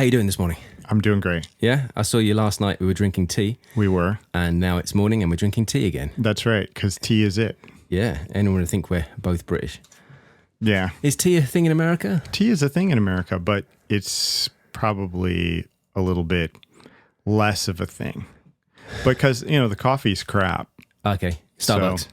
How you doing this morning? I'm doing great. Yeah, I saw you last night. We were drinking tea. We were. And now it's morning and we're drinking tea again. That's right, because tea is it. Yeah, anyone would think we're both British. Yeah. Is tea a thing in America? Tea is a thing in America, but it's probably a little bit less of a thing. Because, the coffee's crap. Okay, Starbucks.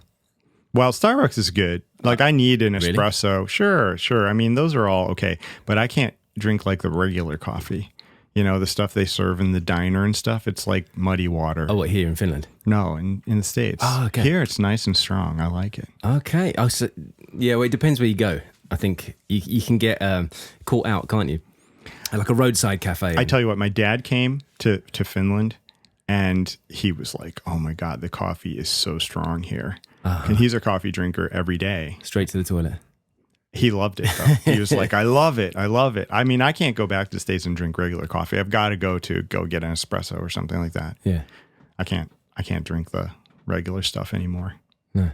Well, Starbucks is good. Like, I need an espresso. Really? Sure. I mean, those are all okay. But I can't drink like the regular coffee. The stuff they serve in the diner and stuff, it's like muddy water. Oh, what, here in Finland? No, in the States. Oh, okay. Here, it's nice and strong. I like it. Okay. Oh, so, yeah, well, it depends where you go. I think you can get caught out, can't you? Like a roadside cafe. I tell you what, my dad came to Finland, and he was like, oh, my God, the coffee is so strong here. And he's a coffee drinker every day. Straight to the toilet. He loved it, though. He was like, I love it. I mean, I can't go back to the States and drink regular coffee. I've got to go get an espresso or something like that. Yeah. I can't drink the regular stuff anymore. No.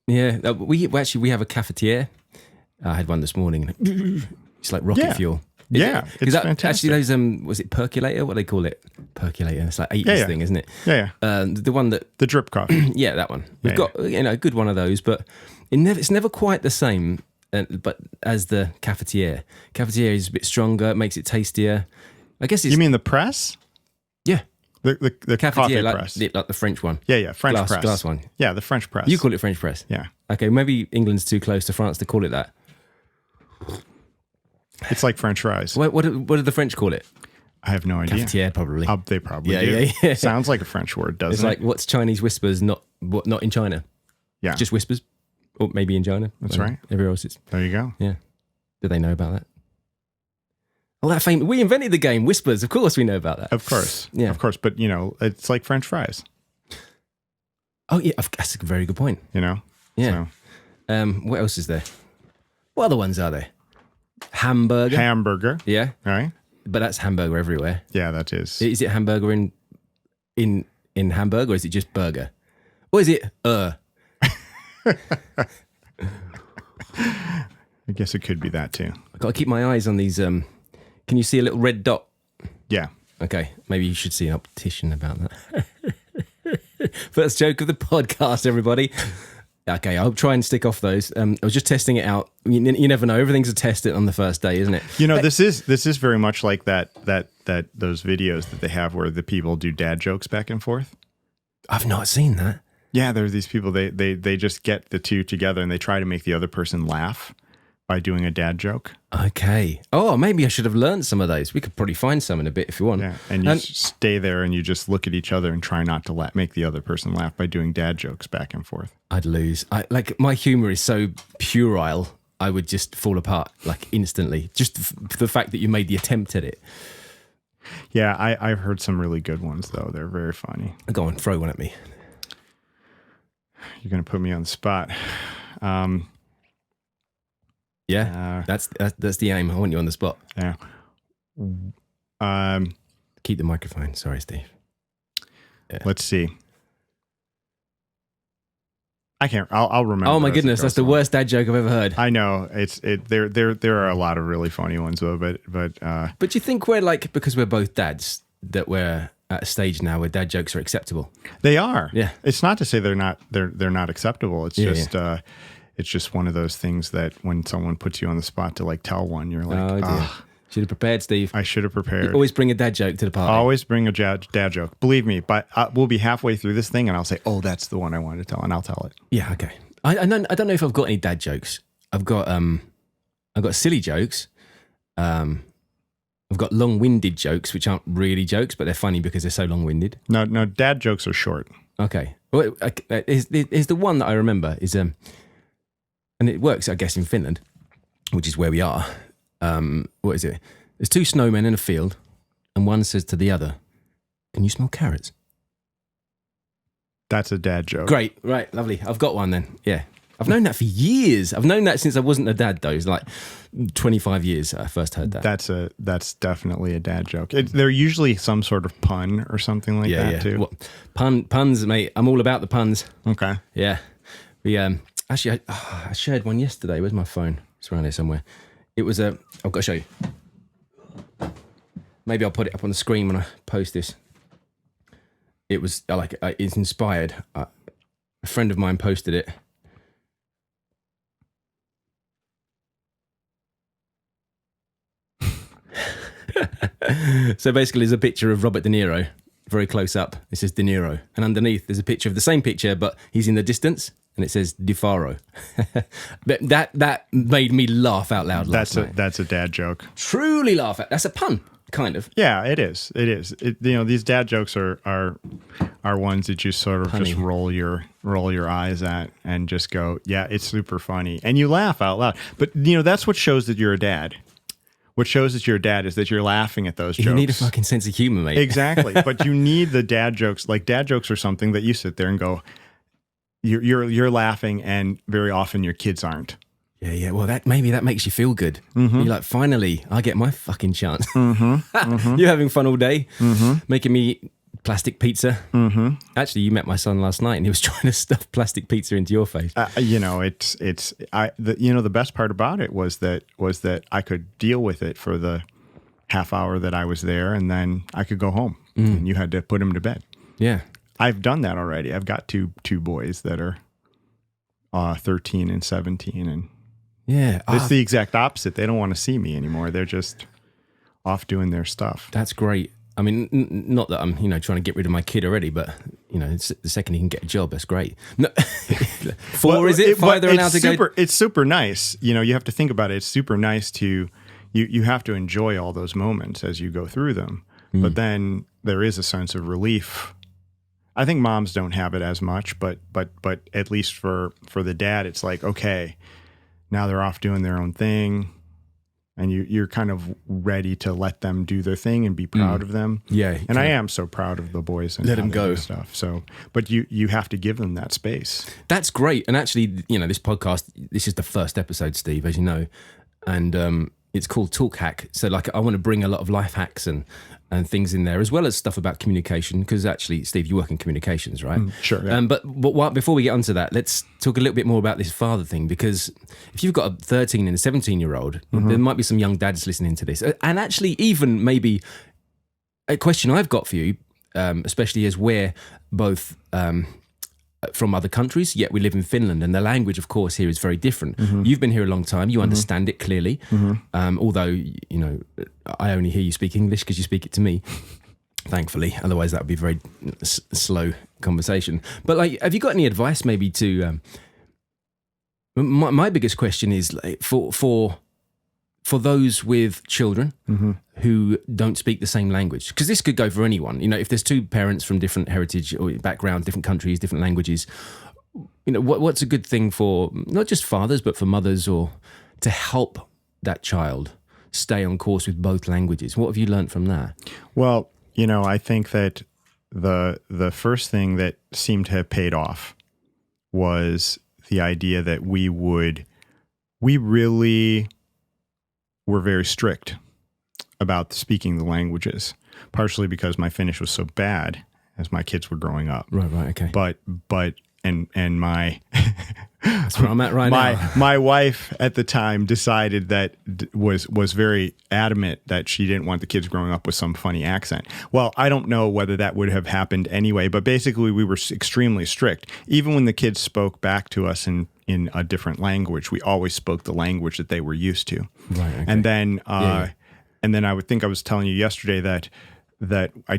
Yeah. We have a cafetiere. I had one this morning. It's like rocket fuel. It's fantastic. Actually, those, was it percolator? What do they call it? Percolator. It's like 80s thing, isn't it? Yeah. The one that... The drip coffee. Yeah, that one. We've got, a good one of those, but it's never quite the same but as the cafetiere. Cafetiere is a bit stronger, it makes it tastier. I guess it's... You mean the press? Yeah. The cafetiere, coffee like, press. like the French one. Yeah, French press. Glass one. Yeah, the French press. You call it French press? Yeah. Okay, maybe England's too close to France to call it that. It's like French fries. What do the French call it? I have no idea. Cafetiere, probably. They probably do. Yeah. Sounds like a French word, doesn't it? It's like, what's Chinese whispers, not in China? Yeah. Just whispers. Or maybe in China. That's right. Everywhere else it's... There you go. Yeah. Do they know about that? Oh, that famous... We invented the game, Whispers. Of course we know about that. Of course. Yeah. Of course. But, it's like French fries. Oh, yeah. That's a very good point. Yeah. So. What else is there? What other ones are there? Hamburger. Yeah. All right. But that's hamburger everywhere. Yeah, that is. Is it hamburger in Hamburg, or is it just burger? Or is it I guess it could be that too. I've got to keep my eyes on these. Can you see a little red dot? Yeah. Okay. Maybe you should see an optician about that. First joke of the podcast, everybody. Okay, I'll try and stick off those. I was just testing it out. You never know. Everything's a test on the first day, isn't it? This is very much like that those videos that they have where the people do dad jokes back and forth. I've not seen that. Yeah, there are these people. They just get the two together and they try to make the other person laugh by doing a dad joke. Okay. Oh, maybe I should have learned some of those. We could probably find some in a bit if you want. Yeah, and you stay there and you just look at each other and try not to make the other person laugh by doing dad jokes back and forth. I'd lose. My humor is so puerile, I would just fall apart like instantly. Just for the fact that you made the attempt at it. Yeah, I've heard some really good ones though. They're very funny. Go on, throw one at me. You're going to put me on the spot. Yeah, that's the aim. I want you on the spot. Yeah. Keep the microphone. Sorry, Steve. Yeah. Let's see. I can't. I'll remember. Oh my goodness, that's the worst dad joke I've ever heard. I know. There are a lot of really funny ones though, but do you think we're because we're both dads that we're at a stage now where dad jokes are acceptable? They are. Yeah. It's not to say they're not acceptable. It's it's just one of those things that when someone puts you on the spot to tell one, you're like, oh dear. Should have prepared, Steve. I should have prepared. You always bring a dad joke to the party. Always bring a dad joke. Believe me, but we'll be halfway through this thing and I'll say, oh, that's the one I wanted to tell, and I'll tell it. Yeah, okay. I don't know if I've got any dad jokes. I've got silly jokes. I've got long-winded jokes, which aren't really jokes, but they're funny because they're so long-winded. No, dad jokes are short. Okay. Well, is the one that I remember is and it works, I guess, in Finland, which is where we are. What is it? There's two snowmen in a field, and one says to the other, "Can you smell carrots?" That's a dad joke. Great, right, lovely. I've got one then. Yeah, I've known that for years. I've known that since I wasn't a dad, though. It's like 25 years I first heard that. That's definitely a dad joke. They're usually some sort of pun or something like that too. Well, puns, mate. I'm all about the puns. Okay. Yeah. We actually I shared one yesterday. Where's my phone? It's around here somewhere. It was I've got to show you. Maybe I'll put it up on the screen when I post this. It was it's inspired. A friend of mine posted it. So basically, there's a picture of Robert De Niro, very close up. It says De Niro, and underneath there's a picture of the same picture, but he's in the distance, and it says Di Faro. But that made me laugh out loud last night. That's a dad joke. Truly laugh at. That's a pun, kind of. Yeah, it is. It is. These dad jokes are ones that you sort of Punny. just roll your eyes at and just go, yeah, it's super funny, and you laugh out loud. But that's what shows that you're a dad. What shows that you're a dad is that you're laughing at those jokes. You need a fucking sense of humor, mate. Exactly. But you need the dad jokes. Like, dad jokes are something that you sit there and go, you're laughing, and very often your kids aren't. Yeah. Well, maybe that makes you feel good. Mm-hmm. You're like, finally, I get my fucking chance. Mm-hmm. You're having fun all day, making me plastic pizza. Mm-hmm. Actually, you met my son last night, and he was trying to stuff plastic pizza into your face. The best part about it was that I could deal with it for the half hour that I was there, and then I could go home, and you had to put him to bed. Yeah. I've done that already. I've got two boys that are 13 and 17, and it's the exact opposite. They don't want to see me anymore. They're just off doing their stuff. That's great. I mean, not that I'm, trying to get rid of my kid already, but the second he can get a job, that's great. No, 4 is it? 5 they're allowed to go. It's super nice. You have to think about it. It's super nice to you have to enjoy all those moments as you go through them. But then there is a sense of relief. I think moms don't have it as much, but at least for the dad, it's like, okay, now they're off doing their own thing. And you're kind of ready to let them do their thing and be proud of them. Yeah. And I am so proud of the boys and let them go stuff. So, but you have to give them that space. That's great. And actually, this podcast, this is the first episode, Steve, as you know, and it's called Talk Hack. So I want to bring a lot of life hacks and things in there, as well as stuff about communication, because actually, Steve, you work in communications, right? Sure. Yeah. But before we get onto that, let's talk a little bit more about this father thing, because if you've got a 13 and a 17-year-old, there might be some young dads listening to this. And actually, even maybe a question I've got for you, especially as we're both from other countries, yet we live in Finland, and the language, of course, here is very different. You've been here a long time. You understand it clearly, although, I only hear you speak English because you speak it to me, thankfully. Otherwise, that would be a very slow conversation. But have you got any advice maybe to... My biggest question is for those with children who don't speak the same language, because this could go for anyone. If there's two parents from different heritage or background, different countries, different languages, what's a good thing for not just fathers but for mothers, or to help that child stay on course with both languages? What have you learned from that? Well, I think that the first thing that seemed to have paid off was the idea that we really were very strict about speaking the languages, partially because my Finnish was so bad as my kids were growing up. Right, okay. But my that's where I'm at right now. My wife at the time decided that was very adamant that she didn't want the kids growing up with some funny accent. Well, I don't know whether that would have happened anyway, but basically we were extremely strict. Even when the kids spoke back to us in a different language, we always spoke the language that they were used to. Right. Okay. And then I would think I was telling you yesterday that I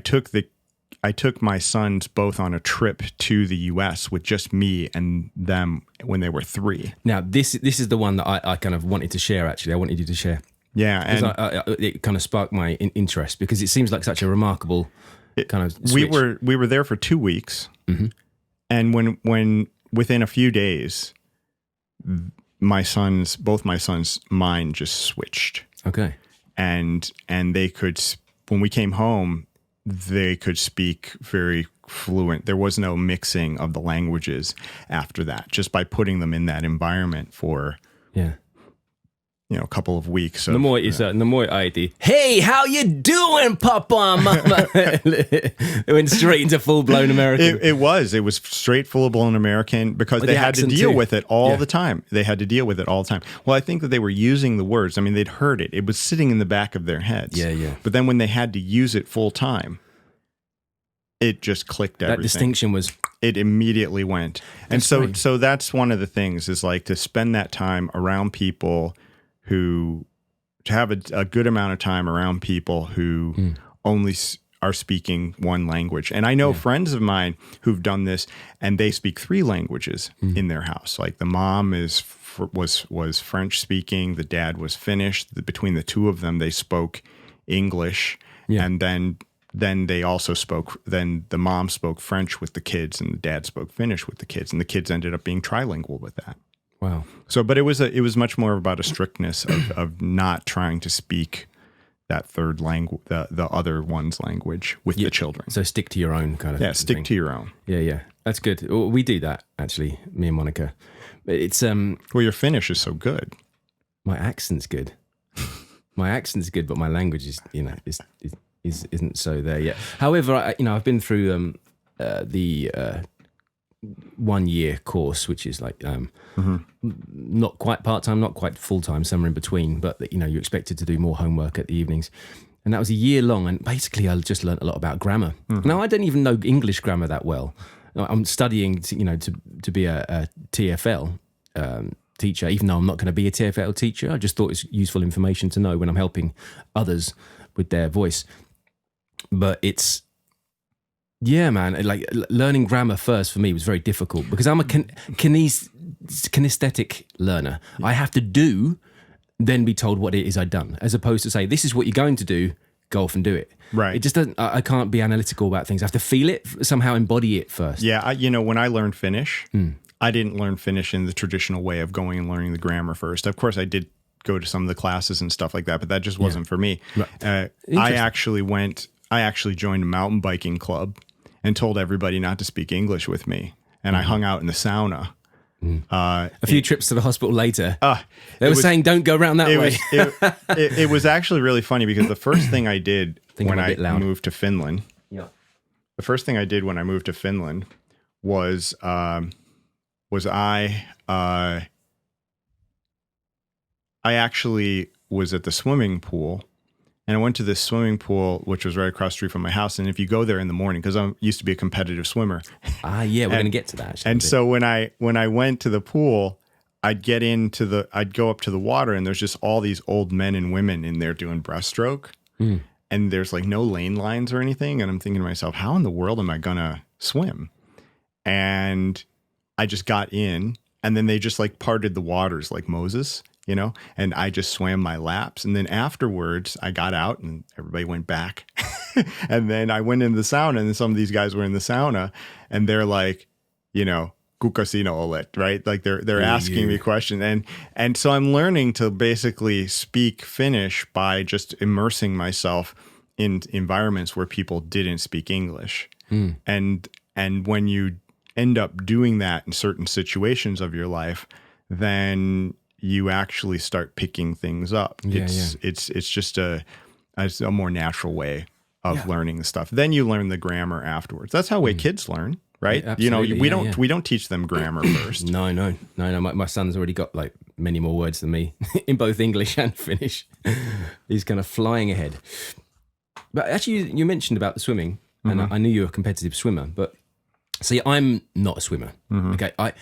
took my sons both on a trip to the U.S. with just me and them when they were 3. Now, this is the one that I kind of wanted to share, actually. I wanted you to share. Yeah. And it kind of sparked my interest, because it seems like such a remarkable kind of switch. We were there for 2 weeks. Mm-hmm. And when within a few days, both my sons' mind just switched. Okay. And they could, when we came home, they could speak very fluent. There was no mixing of the languages after that, just by putting them in that environment for, a couple of weeks. Nå må jeg ID. Hey, how you doing, Papa, Mama? It went straight into full-blown American. It was straight full-blown American because they had to deal with it all the time. They had to deal with it all the time. Well, I think that they were using the words. I mean, they'd heard it. It was sitting in the back of their heads. Yeah. But then when they had to use it full time, it just clicked everything. That distinction was... It immediately went. And so that's one of the things is like to spend that time around people to have a good amount of time around people who only are speaking one language. And I know friends of mine who've done this, and they speak 3 languages in their house. Like the mom was French speaking, the dad was Finnish. Between the two of them, they spoke English, and then they also then the mom spoke French with the kids, and the dad spoke Finnish with the kids, and the kids ended up being trilingual with that. Wow. So, but it was much more about a strictness of not trying to speak that third language, the other one's language with the children. So stick to your own kind of Yeah, stick thing. to your own. Yeah. That's good. Well, we do that, actually, me and Monica. It's Well, your Finnish is so good. My accent's good. My accent's good, but my language is, isn't so there yet. However, I've been through the 1 year course, which is like not quite part-time, not quite full-time, somewhere in between, but you're expected to do more homework at the evenings. And that was a year long, and basically I just learned a lot about grammar. Now, I don't even know English grammar that well. I'm studying to be a TFL teacher, even though I'm not going to be a TFL teacher. I just thought it's useful information to know when I'm helping others with their voice. But it's... Yeah, man. Like learning grammar first for me was very difficult because I'm a kinesthetic learner. I have to do, then be told what it is I've done, as opposed to say, this is what you're going to do, go off and do it. Right. It just doesn't, I can't be analytical about things. I have to feel it, somehow embody it first. Yeah. When I learned Finnish, I didn't learn Finnish in the traditional way of going and learning the grammar first. Of course, I did go to some of the classes and stuff like that, but that just wasn't for me. Right. I actually joined a mountain biking club and told everybody not to speak English with me. And I hung out in the sauna. A few trips to the hospital later, they were saying, don't go around that way. It was actually really funny because the first thing I did when I moved to Finland, was I actually was at the swimming pool. And I went to this swimming pool, which was right across the street from my house. And if you go there in the morning, because I used to be a competitive swimmer. We're going to get to that. Actually, and so when I went to the pool, I'd go up to the water, and there's just all these old men and women in there doing breaststroke. And there's like no lane lines or anything. And I'm thinking to myself, how in the world am I going to swim? And I just got in, and then they just like parted the waters like Moses. And I just swam my laps. And then afterwards, I got out and everybody went back. And then I went in the sauna, and some of these guys were in the sauna, and they're like, kuka sinä olet, right? Like they're asking me questions. And so I'm learning to basically speak Finnish by just immersing myself in environments where people didn't speak English. And when you end up doing that in certain situations of your life, then you actually start picking things up. It's just a more natural way of learning the stuff. Then you learn the grammar afterwards. That's how kids learn, right? Yeah, we don't teach them grammar first. No. My son's already got like many more words than me in both English and Finnish. He's kind of flying ahead. But actually, you mentioned about the swimming, and I knew you were a competitive swimmer, but see, I'm not a swimmer. Okay, I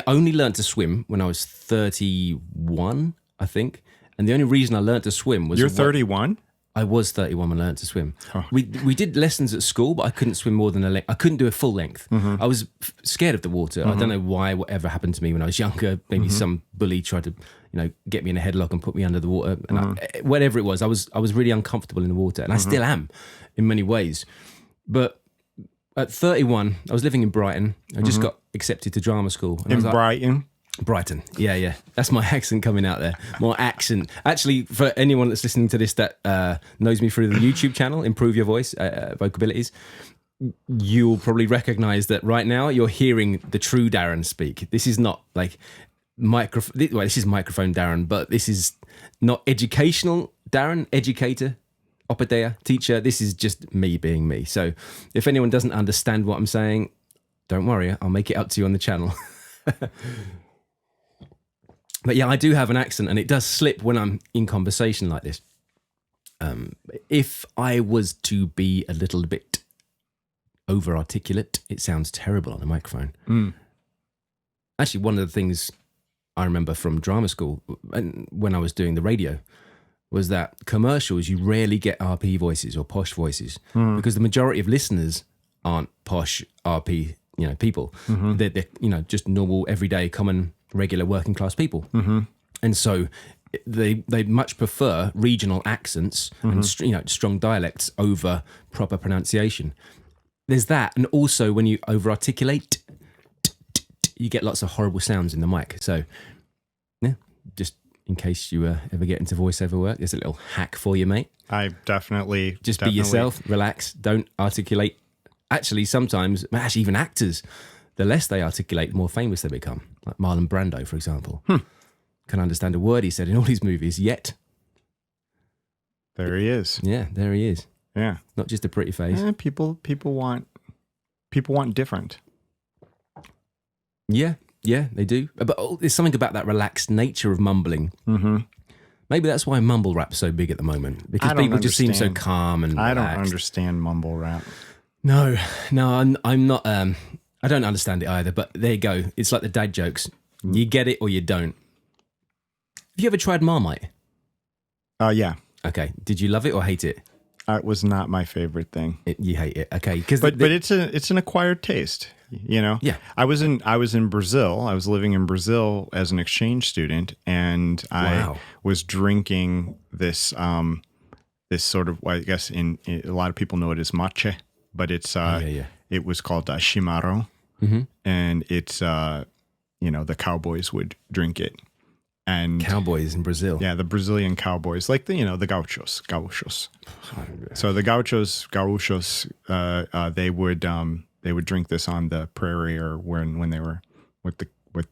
only learned to swim when I was 31, I think, and the only reason I learned to swim was... You're 31? I was 31 when I learned to swim. Oh. We did lessons at school, but I couldn't swim more than a length. I couldn't do a full length. I was scared of the water. I don't know why, whatever happened to me when I was younger. Maybe some bully tried to, get me in a headlock and put me under the water. And whatever it was, I was really uncomfortable in the water, and I still am in many ways. But at 31, I was living in Brighton. I just got accepted to drama school. And Brighton. Yeah. That's my accent coming out there. My accent. Actually, for anyone that's listening to this that knows me through the YouTube channel, Improve Your Voice, Vocabilities, you'll probably recognize that right now you're hearing the true Darren speak. This is not like this is microphone Darren, but this is not educational Darren, educator, opedaja, teacher. This is just me being me. So if anyone doesn't understand what I'm saying, don't worry, I'll make it up to you on the channel. But yeah, I do have an accent, and it does slip when I'm in conversation like this. If I was to be a little bit over articulate, it sounds terrible on a microphone. Actually, one of the things I remember from drama school and when I was doing the radio was that commercials, you rarely get RP voices or posh voices because the majority of listeners aren't posh RP, people. They're just normal, everyday, common, regular working class people. And so they much prefer regional accents and strong dialects over proper pronunciation. There's that, and also when you over articulate, you get lots of horrible sounds in the mic. So yeah, just in case you ever get into voiceover work, there's a little hack for you, mate. I definitely be yourself, relax, don't articulate. Actually, sometimes even actors, the less they articulate, the more famous they become. Like Marlon Brando, for example. Can understand a word he said in all his movies yet. There he is. Yeah, there he is. Yeah, not just a pretty face. People want different. Yeah, they do. But there's something about that relaxed nature of mumbling. Maybe that's why mumble rap's so big at the moment, because people just seem so calm and relaxed. I don't understand mumble rap. No, I'm not. I don't understand it either. But there you go. It's like the dad jokes. You get it or you don't. Have you ever tried Marmite? Yeah. Okay. Did you love it or hate it? It was not my favorite thing. You hate it, okay? But it's an acquired taste, Yeah. I was in Brazil. I was living in Brazil as an exchange student, and I was drinking this sort of, I guess in a lot of people know it as matcha, but it's it was called chimarrão, and it's the cowboys would drink it. And cowboys in Brazil. Yeah, the Brazilian cowboys, like the gauchos. So the gauchos, they would drink this on the prairie or when they were with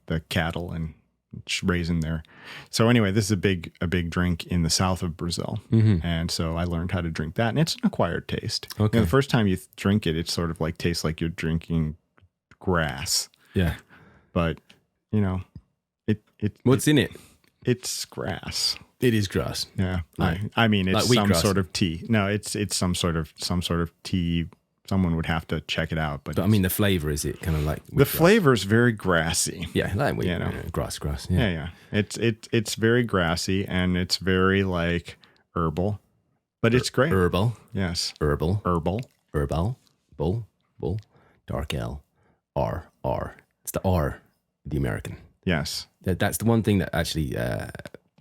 the cattle and raising there. So anyway, this is a big drink in the south of Brazil, and so I learned how to drink that, and it's an acquired taste. Okay. The first time you drink it, it sort of like tastes like you're drinking grass. Yeah, but what's in it? It's grass. It is grass. Yeah. I mean, it's like some sort of tea. No, it's some sort of tea. Someone would have to check it out. But I mean, the flavor, is it kind of like the flavor is very grassy. Yeah, like wheat, grass. Yeah. It's very grassy and it's very like herbal, but it's great. Herbal. Yes. Herbal. Bull. Dark L. R. It's the R, the American. Yes. That's the one thing that actually...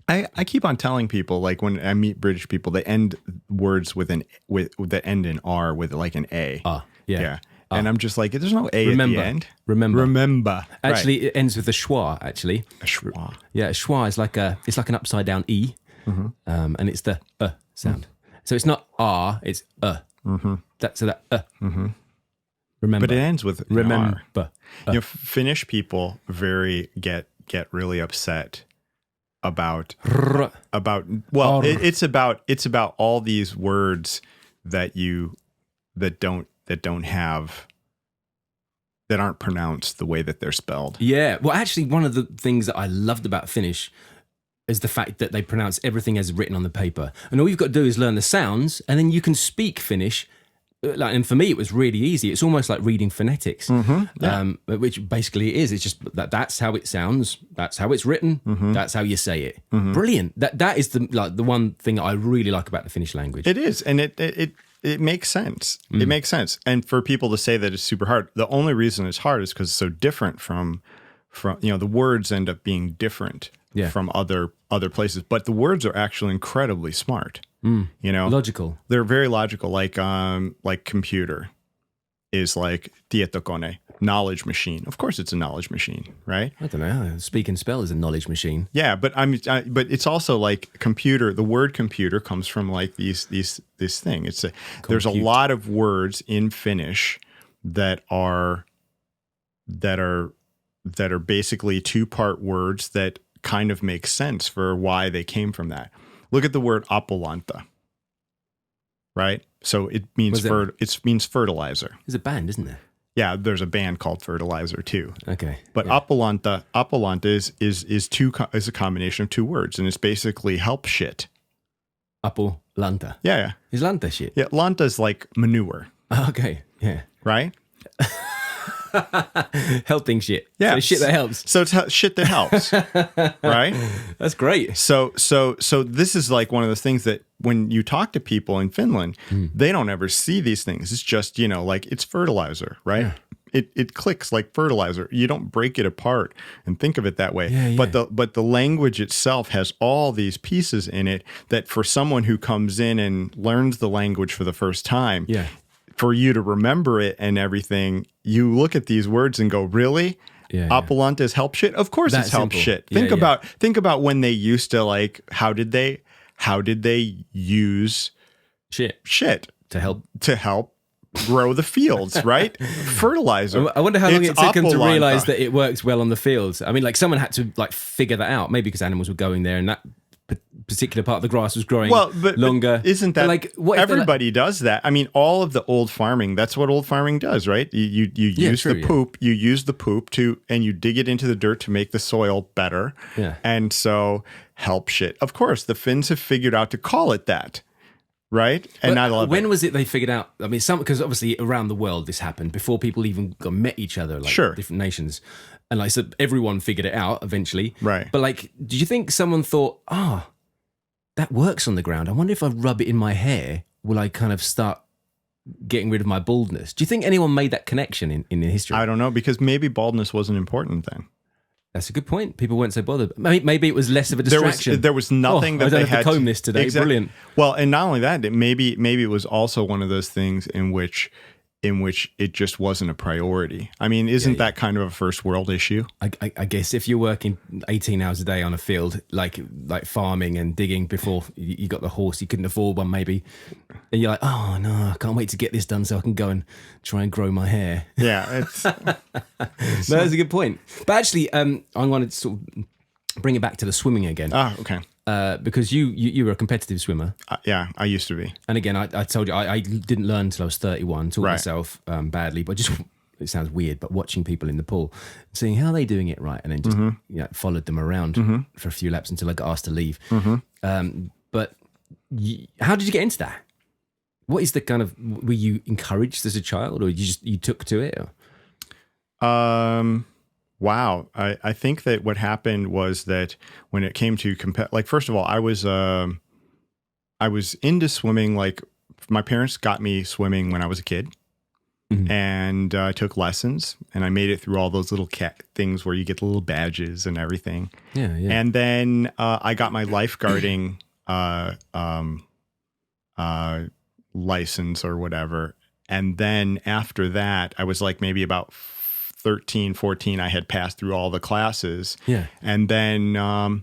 I keep on telling people, like when I meet British people, they end words that end in R with like an A. Yeah. And I'm just like, there's no A at the end. Remember. Actually, it ends with a schwa, actually. A schwa. Yeah, a schwa is like an upside down E. And it's the sound. So it's not R, it's Remember. But it ends with remember. R. Finnish people get really upset about it's about all these words that aren't pronounced the way that they're spelled. Yeah. Well, actually, one of the things that I loved about Finnish is the fact that they pronounce everything as written on the paper, and all you've got to do is learn the sounds, and then you can speak Finnish. And for me, it was really easy. It's almost like reading phonetics, which basically it is. It's just that's how it sounds. That's how it's written. That's how you say it. Brilliant. That is the one thing I really like about the Finnish language. It is, and it makes sense. It makes sense. And for people to say that it's super hard, the only reason it's hard is because it's so different from the words end up being different from other places. But the words are actually incredibly smart. Logical. They're very logical. Like computer is like tietokone, knowledge machine. Of course, it's a knowledge machine, right? I don't know. Speak and spell is a knowledge machine. Yeah, but but it's also like computer. The word computer comes from like this thing. There's a lot of words in Finnish that are that are basically two-part words that kind of make sense for why they came from that. Look at the word Apollanta, right? So it means it means fertilizer. There's a band, isn't there? Yeah, there's a band called Fertilizer too. Okay, but yeah. Apollanta is a combination of two words, and it's basically help shit. Apollanta. Yeah. Is lanta shit? Yeah, lanta's like manure. Okay, yeah. Right? Helping shit. Yeah. So shit that helps. So it's shit that helps. Right? That's great. So this is like one of those things that when you talk to people in Finland, they don't ever see these things. It's just, like it's fertilizer, right? Yeah. It clicks like fertilizer. You don't break it apart and think of it that way. Yeah, yeah. But the language itself has all these pieces in it that for someone who comes in and learns the language for the first time, for you to remember it and everything, you look at these words and go, really? Yeah, Apollanta is help shit? Of course it's help shit. Think about when they used to like, how did they use shit to help grow the fields, right? Fertilizer. I wonder how long it took them to realize that it works well on the fields. I mean, like someone had to like figure that out, maybe because animals were going there and that particular part of the grass was growing longer. But isn't that like what everybody does that? I mean, all of the old farming, that's what old farming does, right? You use the poop, you use the poop and you dig it into the dirt to make the soil better. Yeah. And so help shit. Of course, the Finns have figured out to call it that. Right? And I love it. When was it they figured out? I mean, because obviously around the world this happened before people even met each other, like different nations. And like, so everyone figured it out eventually. Right. But like, did you think someone thought, that works on the ground. I wonder if I rub it in my hair, will I kind of start getting rid of my baldness? Do you think anyone made that connection in history? I don't know, because maybe baldness wasn't important then. That's a good point. People weren't so bothered. Maybe it was less of a distraction. There was nothing that I don't they have had to comb this today. Exactly. Brilliant. Well, and not only that, maybe it was also one of those things in which it just wasn't a priority. I mean, isn't that kind of a first world issue? I guess if you're working 18 hours a day on a field, like farming and digging before you got the horse, you couldn't afford one maybe. And you're like, oh no, I can't wait to get this done so I can go and try and grow my hair. Yeah. That's a good point. But actually, I wanted to sort of bring it back to the swimming again. Oh, okay. Because you were a competitive swimmer. Yeah, I used to be. And again, I told you, I didn't learn until I was 31, taught myself badly, but it sounds weird, but watching people in the pool, seeing how they're doing it right, and then just followed them around for a few laps until I got asked to leave. But how did you get into that? What is the kind of, were you encouraged as a child, or you took to it? Or? Wow. I think that what happened was that when it came to like, first of all, I was into swimming. Like my parents got me swimming when I was a kid, and I took lessons, and I made it through all those little things where you get the little badges and everything. Yeah. And then I got my lifeguarding license or whatever. And then after that, I was like maybe about 13, 14, I had passed through all the classes. Yeah. And then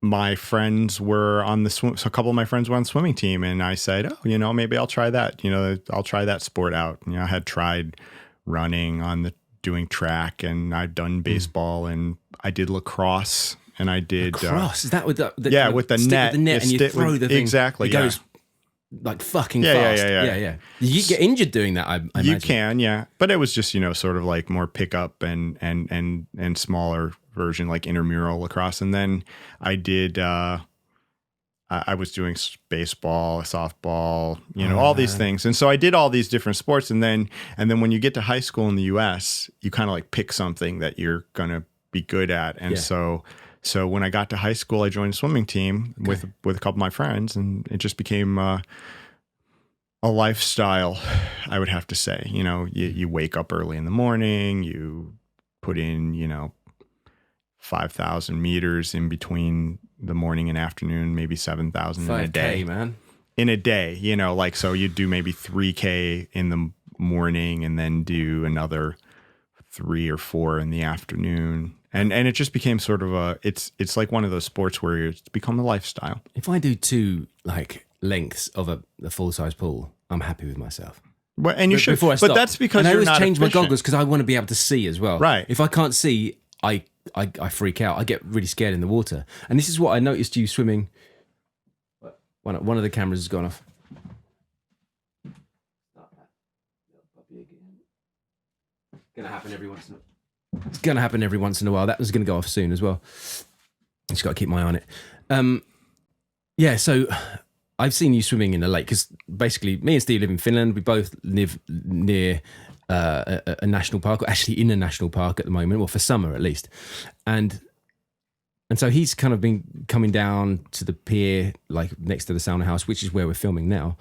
my friends were on the swim. So a couple of my friends were on the swimming team. And I said, maybe I'll try that. I'll try that sport out. I had tried running doing track, and I'd done baseball, and I did lacrosse, and I did. Lacrosse? Is that with the with the net? With the net and you throw the thing. Exactly. It goes like fucking fast. Yeah. You get injured doing that, I imagine. You can, yeah. But it was just, sort of like more pickup and smaller version, like intramural lacrosse. And then I did, I was doing baseball, softball, all these things. And so I did all these different sports. And then when you get to high school in the US, you kind of like pick something that you're going to be good at. And so when I got to high school, I joined a swimming team with a couple of my friends, and it just became a lifestyle, I would have to say. You wake up early in the morning, you put in, 5,000 meters in between the morning and afternoon, maybe 7,000 in a day. 5K, man. In a day, so you do maybe 3K in the morning and then do another 3 or 4 in the afternoon. And it just became sort of it's like one of those sports where it's become a lifestyle. If I do 2 like lengths of a full-size pool, I'm happy with myself. Well, and you should, before I stop. but that's because and I you're always not change my efficient. goggles because I want to be able to see as well. Right. If I can't see, I freak out. I get really scared in the water. And this is what I noticed you swimming. One of the cameras has gone off. It's going to happen every once in a while. That was going to go off soon as well. Just got to keep my eye on it. Yeah, so I've seen you swimming in a lake because basically me and Steve live in Finland. We both live near a national park, or actually in a national park at the moment, well, for summer at least. And so he's kind of been coming down to the pier, like next to the sauna house, which is where we're filming now.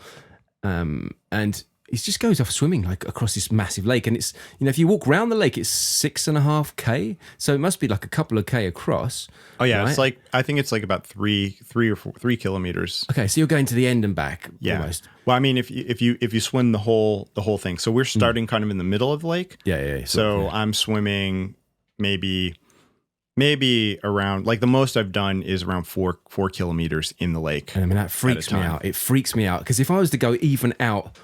And he just goes off swimming like across this massive lake. And it's, if you walk around the lake, it's 6.5K. So it must be like a couple of K across. Oh yeah, right? It's like, I think it's like about 3 kilometers. Okay, so you're going to the end and back. Yeah. Almost. Well, I mean, if you swim the whole thing, so we're starting kind of in the middle of the lake. Yeah. So I'm swimming maybe around, like the most I've done is around 4 kilometers in the lake. And I mean, that freaks me out. It freaks me out because if I was to go even out,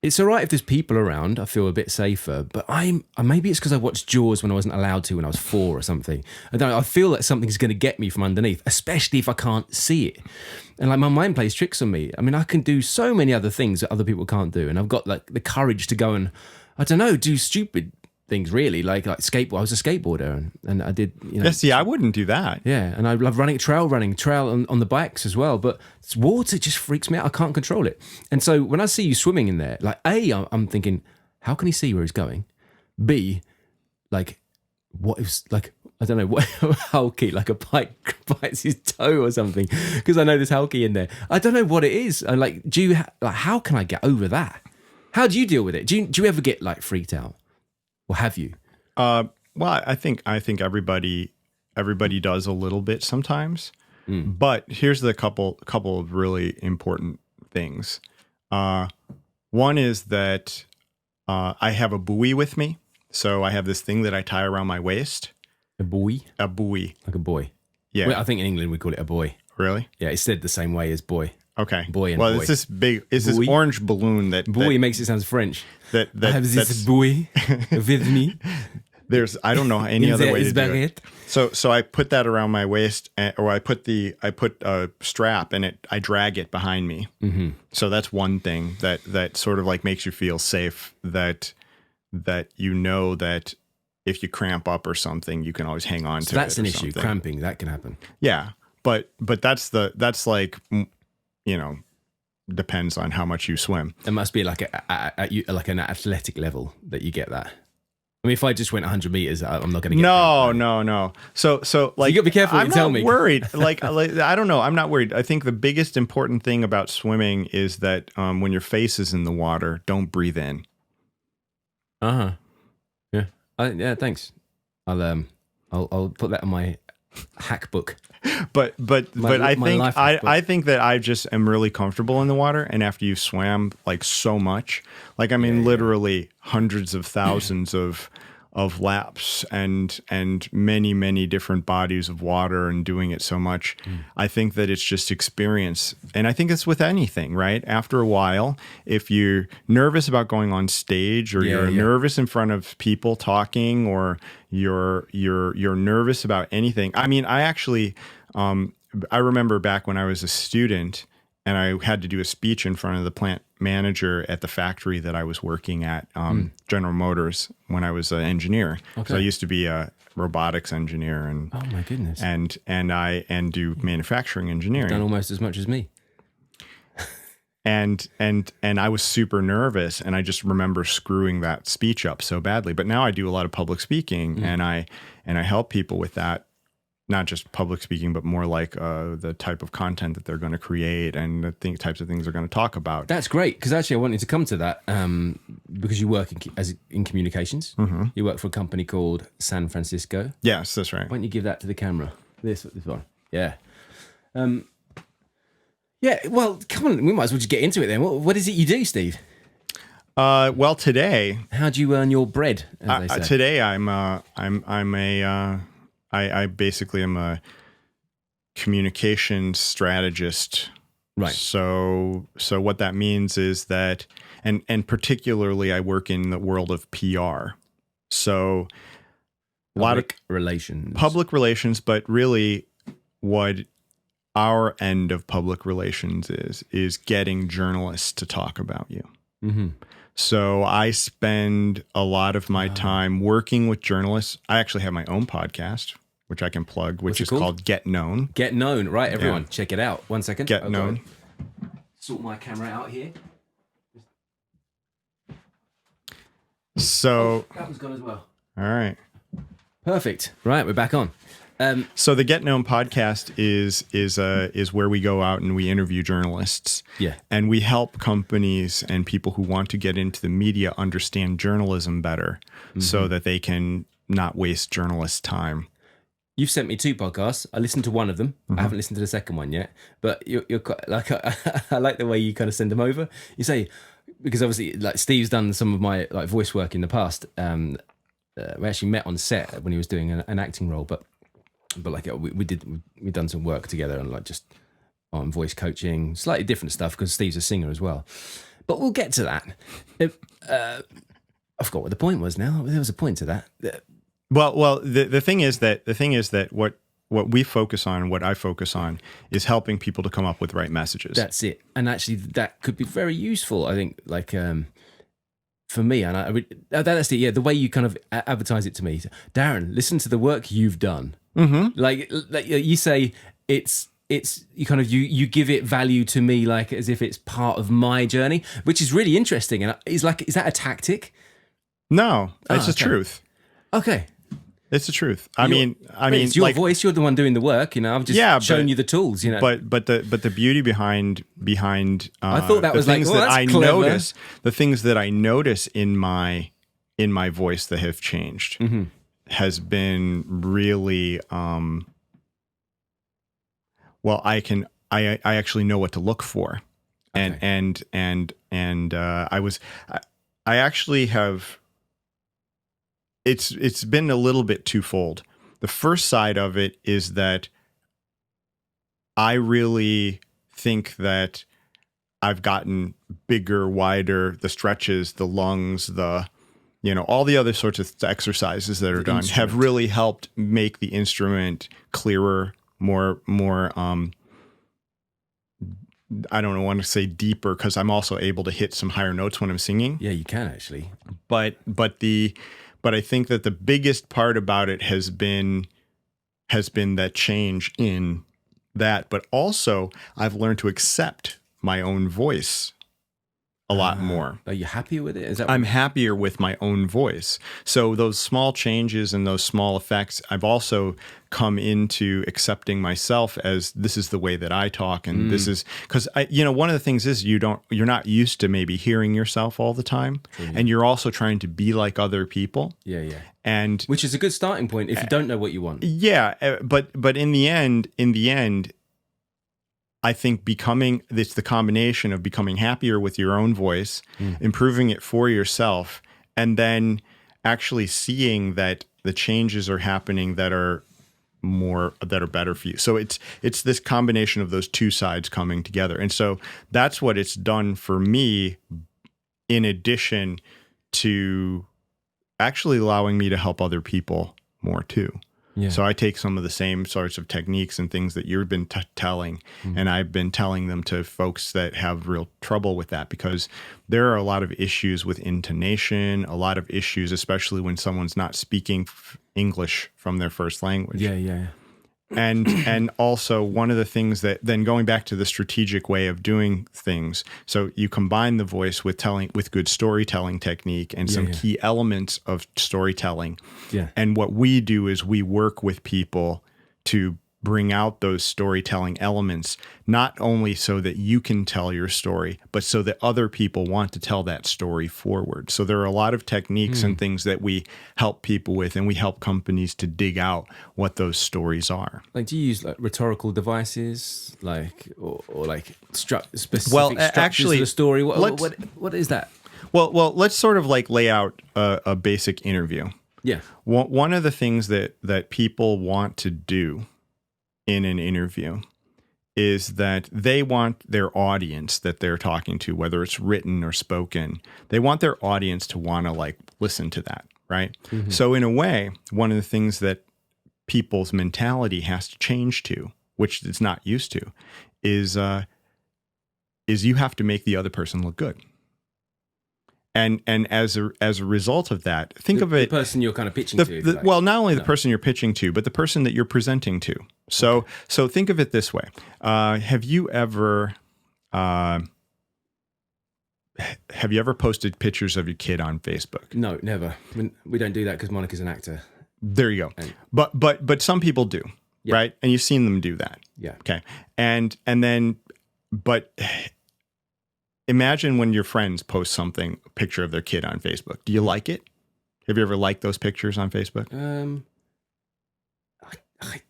it's all right if there's people around. I feel a bit safer, but maybe it's because I watched Jaws when I wasn't allowed to when I was 4 or something. I don't know. I feel that something's going to get me from underneath, especially if I can't see it. And like my mind plays tricks on me. I mean, I can do so many other things that other people can't do, and I've got like the courage to go and I don't know, do stupid things really, like skateboard. I was a skateboarder and I did, Yeah, see, I wouldn't do that. Yeah, and I love trail on the bikes as well. But water just freaks me out. I can't control it. And so when I see you swimming in there, like A, I'm thinking, how can he see where he's going? B, like, what if, like, I don't know, what hulky, like a pike bites his toe or something? Because I know there's hulky in there. I don't know what it is. And like, how can I get over that? How do you deal with it? Do you ever get like freaked out? Or have you? Well, I think everybody does a little bit sometimes. But here's the couple of really important things. One is that I have a buoy with me. So I have this thing that I tie around my waist. A buoy? A buoy. Like a boy. Yeah. Well, I think in England we call it a boy. Really? Yeah, it's said the same way as boy. Okay. Boy and well, boy. it's this orange balloon that buoy makes it sound French. That I have this buoy with me. I don't know any other way to do it. So I put that around my waist, or I put a strap and I drag it behind me. Mm-hmm. So that's one thing that sort of like makes you feel safe, that you know that if you cramp up or something, you can always hang on to it. So that's an issue. Something. Cramping, that can happen. Yeah, but that's like, depends on how much you swim. It must be like like an athletic level that you get that. I mean, if I just went 100 meters, I'm not going to get No. So like, you got to be careful what you tell me. I'm not worried. like, I don't know. I'm not worried. I think the biggest important thing about swimming is that when your face is in the water, don't breathe in. Yeah. Yeah. Thanks. I'll put that on my hack book. But I think that I just am really comfortable in the water, and after you've swam like so much, like I mean literally hundreds of thousands of laps and many different bodies of water and doing it so much, I think that it's just experience. And I think it's with anything, right? After a while, if you're nervous about going on stage, or you're nervous in front of people talking, or you're nervous about anything. I mean, I actually I remember back when I was a student and I had to do a speech in front of the plant manager at the factory that I was working at, General Motors, when I was an engineer. Okay. So I used to be a robotics engineer, and oh my goodness, and do manufacturing engineering. You've done almost as much as me. And I was super nervous, and I just remember screwing that speech up so badly. But now I do a lot of public speaking, and I help people with that. Not just public speaking, but more like the type of content that they're going to create and the types of things they're going to talk about. That's great, because actually I wanted to come to that because you work in communications. Mm-hmm. You work for a company called San Francisco. Yes, that's right. Why don't you give that to the camera? This one. Yeah. Yeah, well, come on, we might as well just get into it then. What is it you do, Steve? Well, today... How do you earn your bread, as they say? Today I basically am a communication strategist Right. So what that means is that, and particularly I work in the world of PR. So a lot of public relations, but really what our end of public relations is getting journalists to talk about you. Mm-hmm. So I spend a lot of my time working with journalists. I actually have my own podcast, which I can plug, which is called Get Known. Get Known, right? Everyone, check it out. 1 second. Get Known. Sort my camera out here. So that one's gone as well. All right. Perfect. Right, we're back on. So the Get Known podcast is where we go out and we interview journalists. Yeah. And we help companies and people who want to get into the media understand journalism better so that they can not waste journalists' time. You've sent me 2 podcasts. I listened to one of them. I haven't listened to the second one yet. But you're quite, like, I like the way you kind of send them over. You say, because obviously, like, Steve's done some of my like voice work in the past. We actually met on set when he was doing an acting role, but like we've done some work together and like just on voice coaching, slightly different stuff because Steve's a singer as well. But we'll get to that. I forgot what the point was now. There was a point to that. Well, the thing is that what we focus on, what I focus on, is helping people to come up with right messages. That's it. And actually, that could be very useful. I think, like, for me, and that's it. Yeah, the way you kind of advertise it to me, Darren, listen to the work you've done. Mm-hmm. Like you say, it's you kind of you give it value to me, like as if it's part of my journey, which is really interesting. And is that a tactic? No, it's the truth. Okay. It's the truth. I mean, it's your voice. You're the one doing the work. You know, I've just shown you the tools. You know, but the beauty behind I thought that was like, that's clever. The things that I notice in my voice that have changed has been really well. I actually know what to look for, and I actually have. It's been a little bit twofold. The first side of it is that I really think that I've gotten bigger, wider, the stretches, the lungs, all the other sorts of exercises that are done have really helped make the instrument clearer, more I don't want to say deeper because I'm also able to hit some higher notes when I'm singing. Yeah, you can actually. But I think that the biggest part about it has been that change in that. But also, I've learned to accept my own voice a lot more. Are you happier with it? I'm happier with my own voice. So those small changes and those small effects, I've also come into accepting myself as this is the way that I talk, and this is because one of the things is you're not used to maybe hearing yourself all the time, and you're also trying to be like other people. Yeah. And which is a good starting point if you don't know what you want. Yeah, but in the end. I think it's the combination of becoming happier with your own voice, improving it for yourself, and then actually seeing that the changes are happening that are better for you. So it's this combination of those two sides coming together. And so that's what it's done for me, in addition to actually allowing me to help other people more too. Yeah. So I take some of the same sorts of techniques and things that you've been telling, and I've been telling them to folks that have real trouble with that, because there are a lot of issues with intonation, a lot of issues, especially when someone's not speaking English from their first language. Yeah. And also one of the things that then going back to the strategic way of doing things. So you combine the voice with good storytelling technique and some key elements of storytelling. Yeah. And what we do is we work with people to bring out those storytelling elements, not only so that you can tell your story, but so that other people want to tell that story forward. So there are a lot of techniques and things that we help people with, and we help companies to dig out what those stories are. Like, do you use like rhetorical devices, like or like specific structures actually, to the story? What is that? Well, let's sort of like lay out a basic interview. Yeah. One of the things that people want to do in an interview is that they want their audience that they're talking to, whether it's written or spoken, they want their audience to want to like listen to that, right? Mm-hmm. So in a way, one of the things that people's mentality has to change to, which it's not used to, is you have to make the other person look good. And as a result of that, think of it. The person you're kind of pitching to. Well, not only the person you're pitching to, but the person that you're presenting to. So think of it this way. Have you ever posted pictures of your kid on Facebook? No, never. We don't do that because Monica's an actor. There you go. But some people do, right? And you've seen them do that. Yeah. Okay. And then, but imagine when your friends post a picture of their kid on Facebook. Do you like it? Have you ever liked those pictures on Facebook? I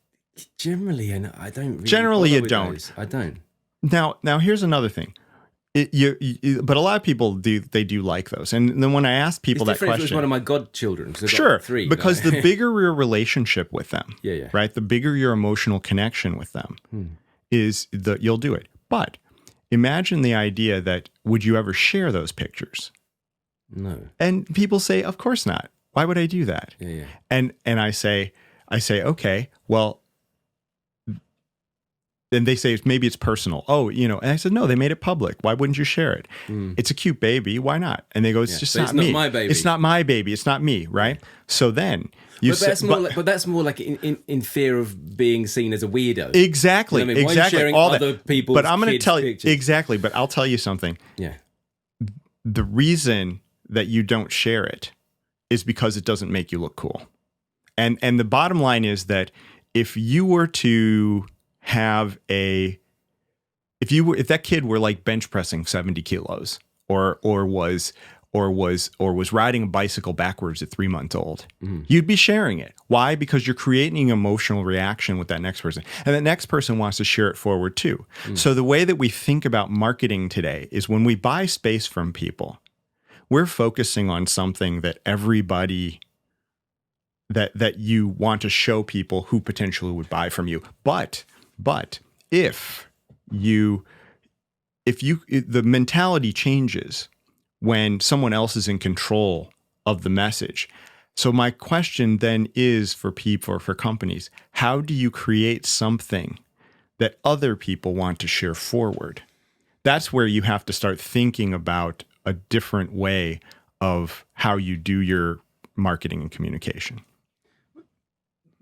generally, and I don't. Really generally, you don't. Those. I don't. Now here's another thing. But a lot of people do. They do like those. And then when I ask people that question, it was one of my godchildren. Sure, got 3, because the bigger your relationship with them, right? The bigger your emotional connection with them is you'll do it. But imagine the idea that would you ever share those pictures? No. And people say, of course not. Why would I do that? Yeah. And I say, okay, well. Then they say maybe it's personal. Oh, and I said, no, they made it public. Why wouldn't you share it? It's a cute baby. Why not? And they go, it's just not me. It's not my baby. It's not my baby. It's not me, right? So then but that's more like in fear of being seen as a weirdo. Exactly. You know what I mean? Exactly. Why are you sharing all other that. people's But I'm going to tell you pictures? exactly. But I'll tell you something. Yeah. The reason that you don't share it is because it doesn't make you look cool. And the bottom line is that if you were to have if that kid were like bench pressing 70 kilos or was riding a bicycle backwards at 3 months old, you'd be sharing it. Why? Because you're creating an emotional reaction with that next person. And the next person wants to share it forward too. So the way that we think about marketing today is when we buy space from people, we're focusing on something that everybody that you want to show people who potentially would buy from you. But if the mentality changes when someone else is in control of the message. So my question then is for people, for companies, how do you create something that other people want to share forward? That's where you have to start thinking about a different way of how you do your marketing and communication.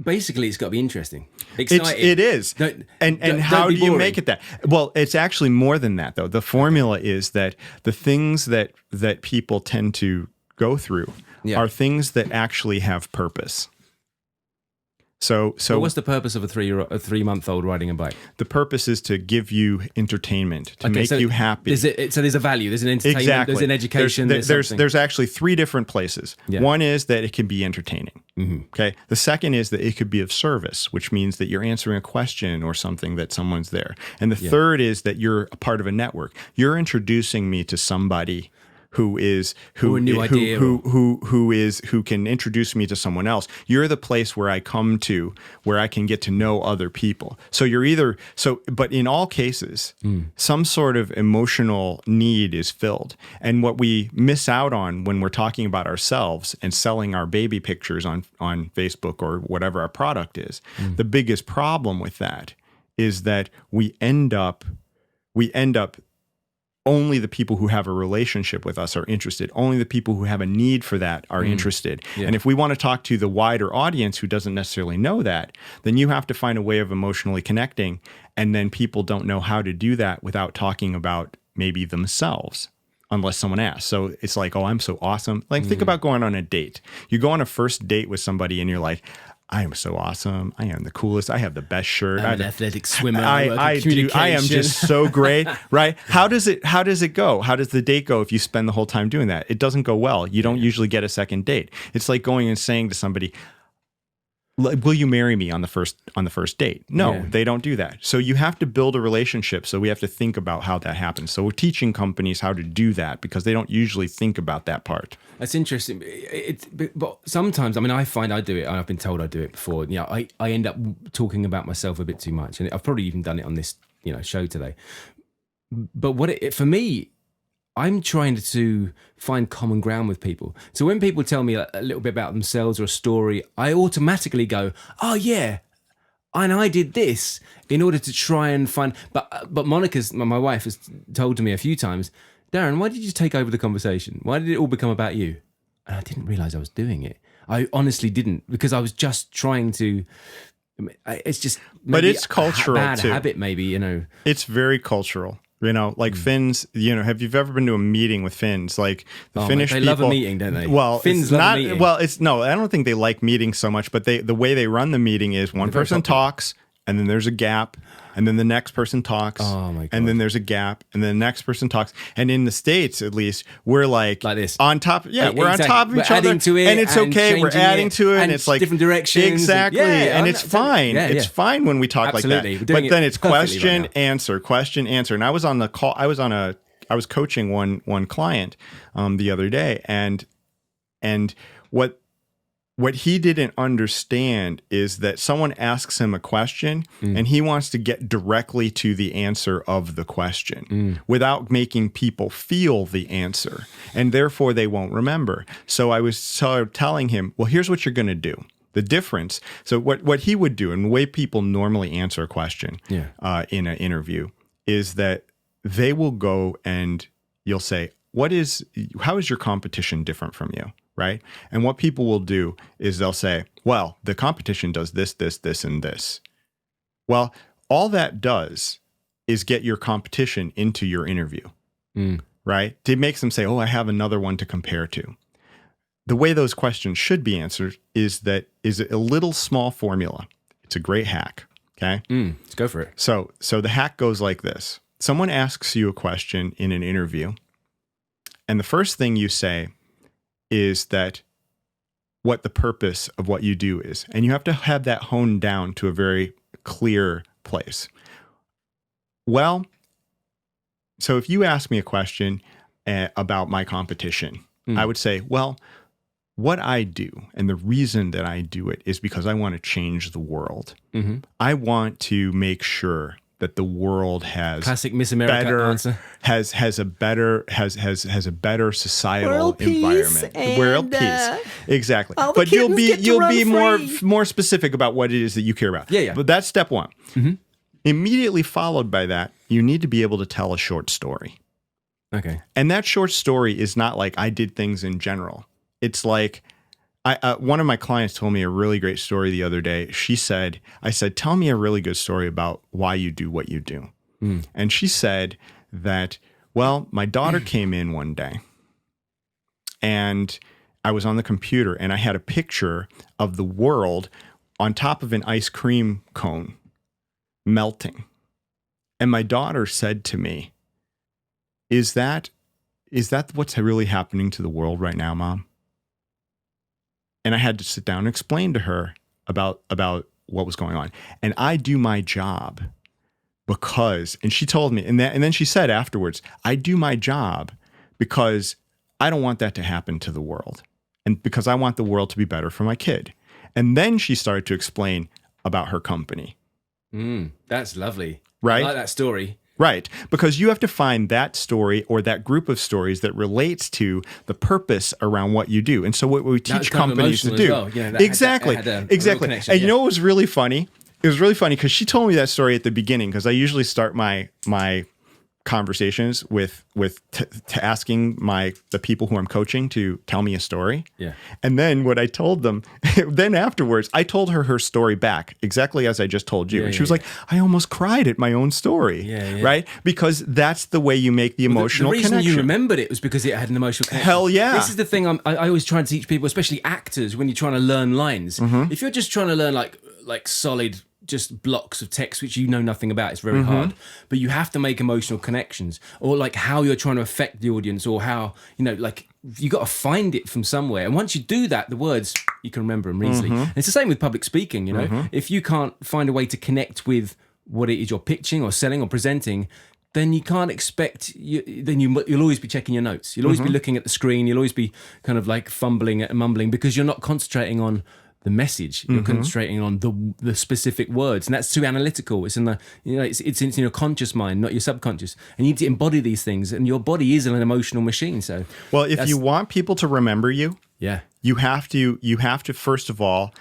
Basically, it's got to be interesting, exciting. It is. And how do you make it that? Well, it's actually more than that, though. The formula is that the things that people tend to go through are things that actually have purpose. So what's the purpose of a 3-month-old riding a bike? The purpose is to give you entertainment, to make you happy. So there's a value, there's an entertainment, exactly. There's an education. There's actually 3 different places. Yeah. One is that it can be entertaining. Okay. The second is that it could be of service, which means that you're answering a question or something that someone's there. And the third is that you're a part of a network. You're introducing me to somebody who can introduce me to someone else. You're the place where I come to, where I can get to know other people. So but in all cases, some sort of emotional need is filled. And what we miss out on when we're talking about ourselves and selling our baby pictures on Facebook or whatever our product is, the biggest problem with that is that we end up only the people who have a relationship with us are interested. Only the people who have a need for that are interested. Yeah. And if we want to talk to the wider audience who doesn't necessarily know that, then you have to find a way of emotionally connecting. And then people don't know how to do that without talking about maybe themselves, unless someone asks. So it's like, oh, I'm so awesome. Like, think about going on a date. You go on a first date with somebody and you're like, I am so awesome. I am the coolest. I have the best shirt. I'm an athletic swimmer. I do. I am just so great, right? How does it go? How does the date go if you spend the whole time doing that? It doesn't go well. You don't usually get a second date. It's like going and saying to somebody, will you marry me on the first date? No, they don't do that. So you have to build a relationship. So we have to think about how that happens. So we're teaching companies how to do that because they don't usually think about that part. That's interesting. But sometimes, I mean, I find I do it, and I've been told I do it before. I end up talking about myself a bit too much, and I've probably even done it on this show today. But for me, I'm trying to find common ground with people. So when people tell me a little bit about themselves or a story, I automatically go, oh yeah, and I did this in order to try and find. But my wife has told to me a few times, Darren, why did you take over the conversation? Why did it all become about you? And I didn't realize I was doing it. I honestly didn't, because I was just trying to. It's just, but it's cultural bad too. Habit, maybe, It's very cultural. Like Finns, have you ever been to a meeting with Finns? Like the Finnish they people love a meeting, don't they? Well, Finns it's love not. a meeting. Well, it's no. I don't think they like meetings so much, but the way they run the meeting is one person talks, and then there's a gap, and then the next person talks, and then there's a gap, and then the next person talks. And in the States, at least, we're like this on top. Yeah, we're exactly. on top of each we're other, adding to it, and it's okay. We're adding to it, and it's like different directions. Exactly, and it's fine. It's fine when we talk Absolutely. like that. But then it's question, right answer, question, answer. And I was on the call. I was coaching one client the other day, and what he didn't understand is that someone asks him a question and he wants to get directly to the answer of the question without making people feel the answer, and therefore they won't remember. So I was sort of telling him, well, here's what you're going to do. The difference. So what he would do, and the way people normally answer a question in an interview, is that they will go and you'll say, how is your competition different from you? Right? And what people will do is they'll say, well, the competition does this, this, this, and this. Well, all that does is get your competition into your interview, right? It makes them say, oh, I have another one to compare to. The way those questions should be answered is a little small formula. It's a great hack, okay? Let's go for it. So the hack goes like this. Someone asks you a question in an interview, and the first thing you say is that what the purpose of what you do is. And you have to have that honed down to a very clear place. Well, so if you ask me a question about my competition, I would say, well, what I do and the reason that I do it is because I want to change the world. I want to make sure that the world has classic Miss America answer. has a better societal environment. World peace. Exactly. But you'll be more specific about what it is that you care about. Yeah. But that's step one. Immediately followed by that, you need to be able to tell a short story. Okay. And that short story is not like I did things in general. It's like one of my clients told me a really great story the other day. I said, tell me a really good story about why you do what you do. And she said that, well, my daughter came in one day and I was on the computer and I had a picture of the world on top of an ice cream cone melting. And my daughter said to me, is that what's really happening to the world right now, Mom? And I had to sit down and explain to her about what was going on. And I do my job because, and she told me, and then she said afterwards, I do my job because I don't want that to happen to the world. And because I want the world to be better for my kid. And then she started to explain about her company. That's lovely. Right? I like that story. Right. Because you have to find that story or that group of stories that relates to the purpose around what you do. And so what we teach companies to do. Well. Yeah, exactly. Exactly. And you know what was really funny? It was really funny because she told me that story at the beginning, because I usually start my conversations with asking the people who I'm coaching to tell me a story. Yeah. And then what I told them, then afterwards, I told her story back exactly as I just told you. And she was like, I almost cried at my own story. Right? Because that's the way you make the emotional connection. The reason you remembered it was because it had an emotional connection. Hell yeah. This is the thing I always try to teach people, especially actors, when you're trying to learn lines. If you're just trying to learn like solid just blocks of text which you know nothing about, it's very hard. But you have to make emotional connections, or like how you're trying to affect the audience, or how, like you got to find it from somewhere. And once you do that, the words, you can remember them easily. And it's the same with public speaking, if you can't find a way to connect with what it is you're pitching or selling or presenting, then you can't expect, you'll always be checking your notes. You'll always be looking at the screen. You'll always be kind of like fumbling and mumbling because you're not concentrating on the message. You're concentrating on the specific words, and that's too analytical. It's in the it's in your conscious mind, not your subconscious. And you need to embody these things, and your body is an emotional machine. So, well, if you want people to remember you, you have to first of all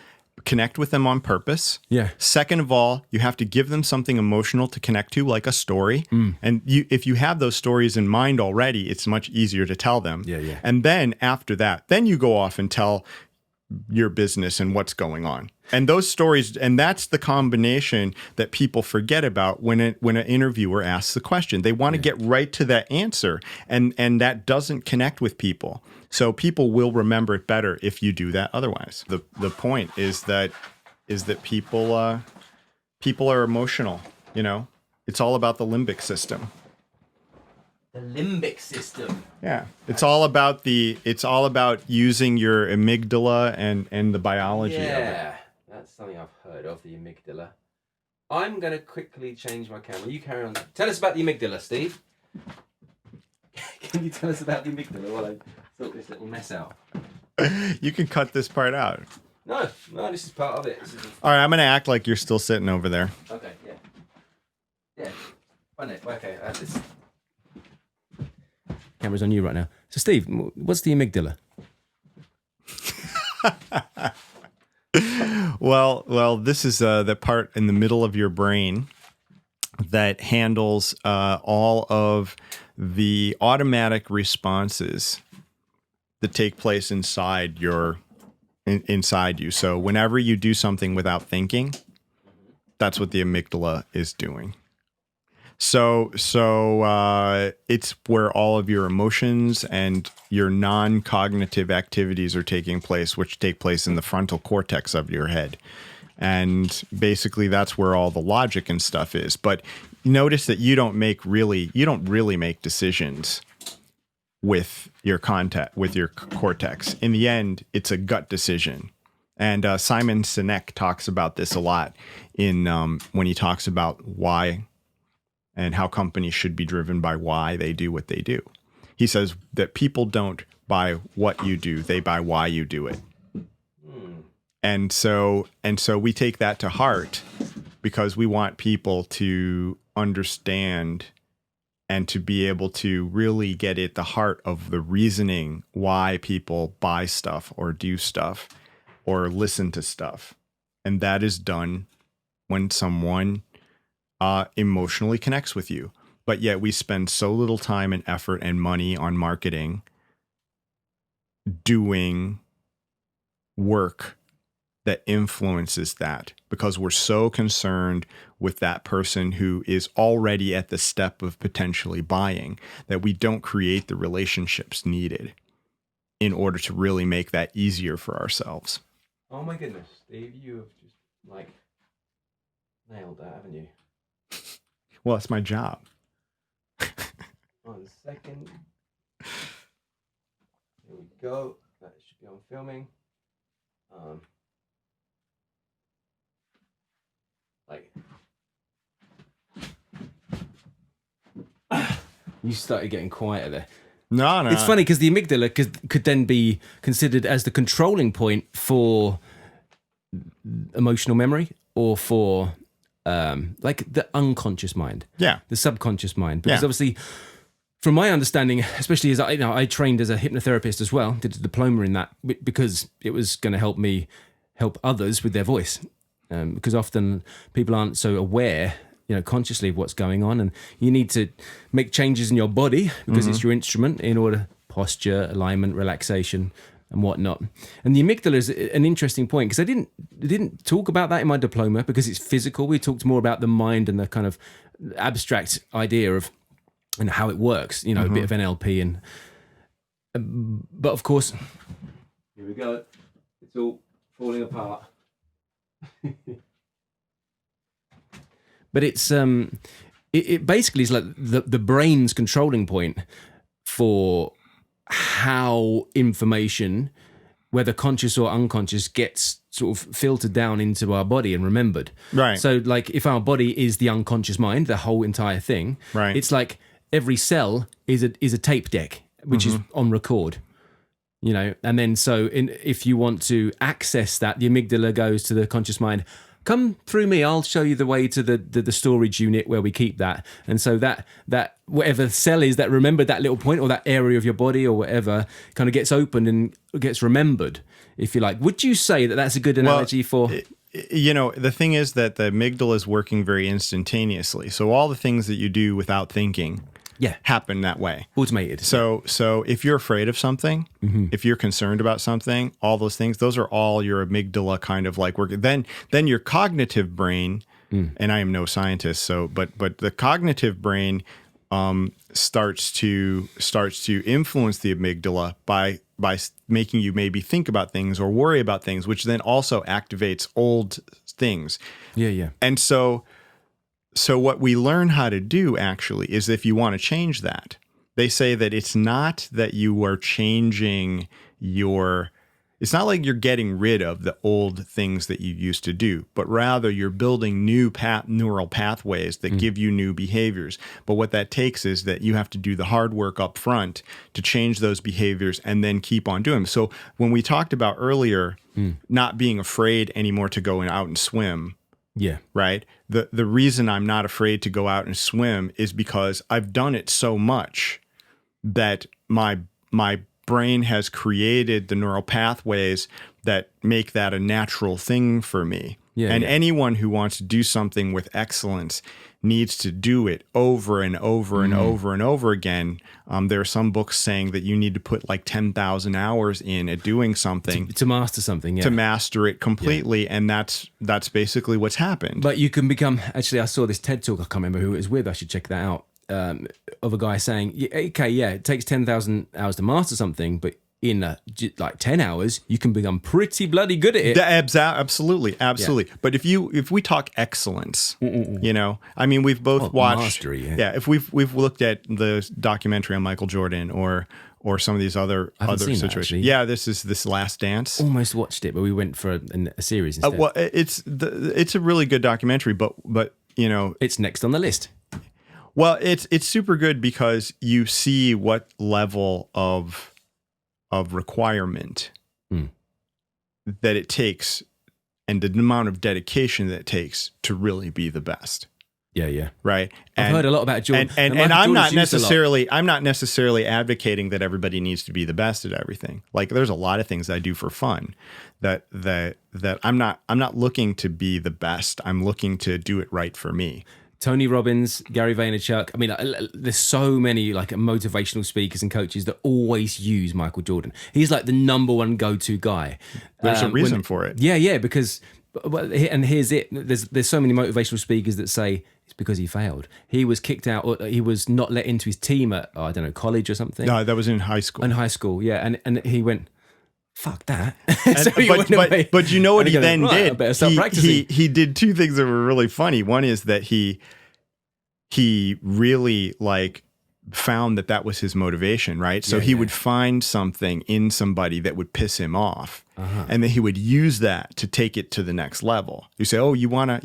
connect with them on purpose. Yeah. Second of all, you have to give them something emotional to connect to, like a story. And if you have those stories in mind already, it's much easier to tell them. Yeah. And then after that, then you go off and tell your business and what's going on. And those stories, and that's the combination that people forget about when an interviewer asks the question. They want to get right to that answer, and that doesn't connect with people. So people will remember it better if you do that otherwise. The point is that people are emotional, you know? It's all about the limbic system. The limbic system. Yeah. It's all about using your amygdala and the biology of it. Yeah. That's something I've heard of, the amygdala. I'm going to quickly change my camera. You carry on. Tell us about the amygdala, Steve. Can you tell us about the amygdala while I sort this little mess out? You can cut this part out. No, this is part of it. All right, I'm going to act like you're still sitting over there. Okay, yeah. Yeah. Okay, this. Camera's on you right now. So, Steve, what's the amygdala? Well, this is the part in the middle of your brain that handles all of the automatic responses that take place inside you. So whenever you do something without thinking, that's what the amygdala is doing. So it's where all of your emotions and your non-cognitive activities are taking place, which take place in the frontal cortex of your head. And basically that's where all the logic and stuff is. But notice that you don't really make decisions with your cortex. In the end, it's a gut decision. And Simon Sinek talks about this a lot when he talks about why and how companies should be driven by why they do what they do. He says that people don't buy what you do, they buy why you do it. And so we take that to heart because we want people to understand and to be able to really get at the heart of the reasoning why people buy stuff or do stuff or listen to stuff. And that is done when someone emotionally connects with you. But yet we spend so little time and effort and money on marketing doing work that influences that because we're so concerned with that person who is already at the step of potentially buying that we don't create the relationships needed in order to really make that easier for ourselves. Oh my goodness, Steve, you have just nailed that, haven't you? Well, it's my job. 1 second. Here we go. That should be on filming. You started getting quieter there. No. It's funny because the amygdala could then be considered as the controlling point for emotional memory or for the unconscious mind. Yeah. The subconscious mind. Because obviously, from my understanding, especially as I trained as a hypnotherapist as well, did a diploma in that because it was going to help me help others with their voice. Because often people aren't so aware, consciously of what's going on, and you need to make changes in your body because it's your instrument in order posture, alignment, relaxation, and whatnot. And the amygdala is an interesting point because I didn't talk about that in my diploma because it's physical. We talked more about the mind and the kind of abstract idea of and how it works. A bit of NLP and but of course, here we go. It's all falling apart. But it's it basically is like the brain's controlling point for how information, whether conscious or unconscious, gets sort of filtered down into our body and remembered. Right. So like if our body is the unconscious mind, the whole entire thing, right. It's like every cell is a tape deck, which is on record. You know, and then if you want to access that, the amygdala goes to the conscious mind. Come through me. I'll show you the way to the storage unit where we keep that. And so that whatever cell is that remembered that little point or that area of your body or whatever kind of gets opened and gets remembered, if you like. Would you say that that's a good analogy for? You know, the thing is that the amygdala is working very instantaneously. So all the things that you do without thinking happen that way. Automated. So if you're afraid of something, if you're concerned about something, all those things, those are all your amygdala kind of like working. Then your cognitive brain, and I am no scientist, but the cognitive brain starts to influence the amygdala by making you maybe think about things or worry about things, which then also activates old things. Yeah. And so what we learn how to do actually is, if you want to change that, they say that it's not that you are changing it's not like you're getting rid of the old things that you used to do, but rather you're building new neural pathways that give you new behaviors. But what that takes is that you have to do the hard work up front to change those behaviors and then keep on doing them. So when we talked about earlier, not being afraid anymore to go out and swim, right? The reason I'm not afraid to go out and swim is because I've done it so much that my brain has created the neural pathways that make that a natural thing for me. Anyone who wants to do something with excellence needs to do it over and over and over and over again. There are some books saying that you need to put like 10,000 hours in at doing something to master something, to master it completely, and that's basically what's happened. But you can become. Actually, I saw this TED talk. I can't remember who it was with. I should check that out. Of a guy saying, it takes 10,000 hours to master something, but in like 10 hours, you can become pretty bloody good at it. Absolutely. But if we talk excellence, you know, I mean, we've both watched mastery. If we've looked at the documentary on Michael Jordan or some of these other situations. This is This Last Dance. Almost watched it, but we went for a series instead. Well, it's a really good documentary, but you know, it's next on the list. Well, it's super good because you see what level of requirement that it takes and the amount of dedication that it takes to really be the best. Yeah. Right. I've heard a lot about Jordan. And I'm not necessarily advocating that everybody needs to be the best at everything. Like, there's a lot of things I do for fun that I'm not looking to be the best. I'm looking to do it right for me. Tony Robbins, Gary Vaynerchuk. I mean, there's so many like motivational speakers and coaches that always use Michael Jordan. He's like the number one go-to guy. There's a reason for it. Yeah, because, and here's it. There's so many motivational speakers that say it's because he failed. He was kicked out, or he was not let into his team at, I don't know, college or something. No, that was in high school. In high school, yeah. And he went, fuck that. But you know what he then did? I better start practicing. He did two things that were really funny. One is that he really like found that was his motivation, right? So he would find something in somebody that would piss him off, and then he would use that to take it to the next level. You say, "Oh, you wanna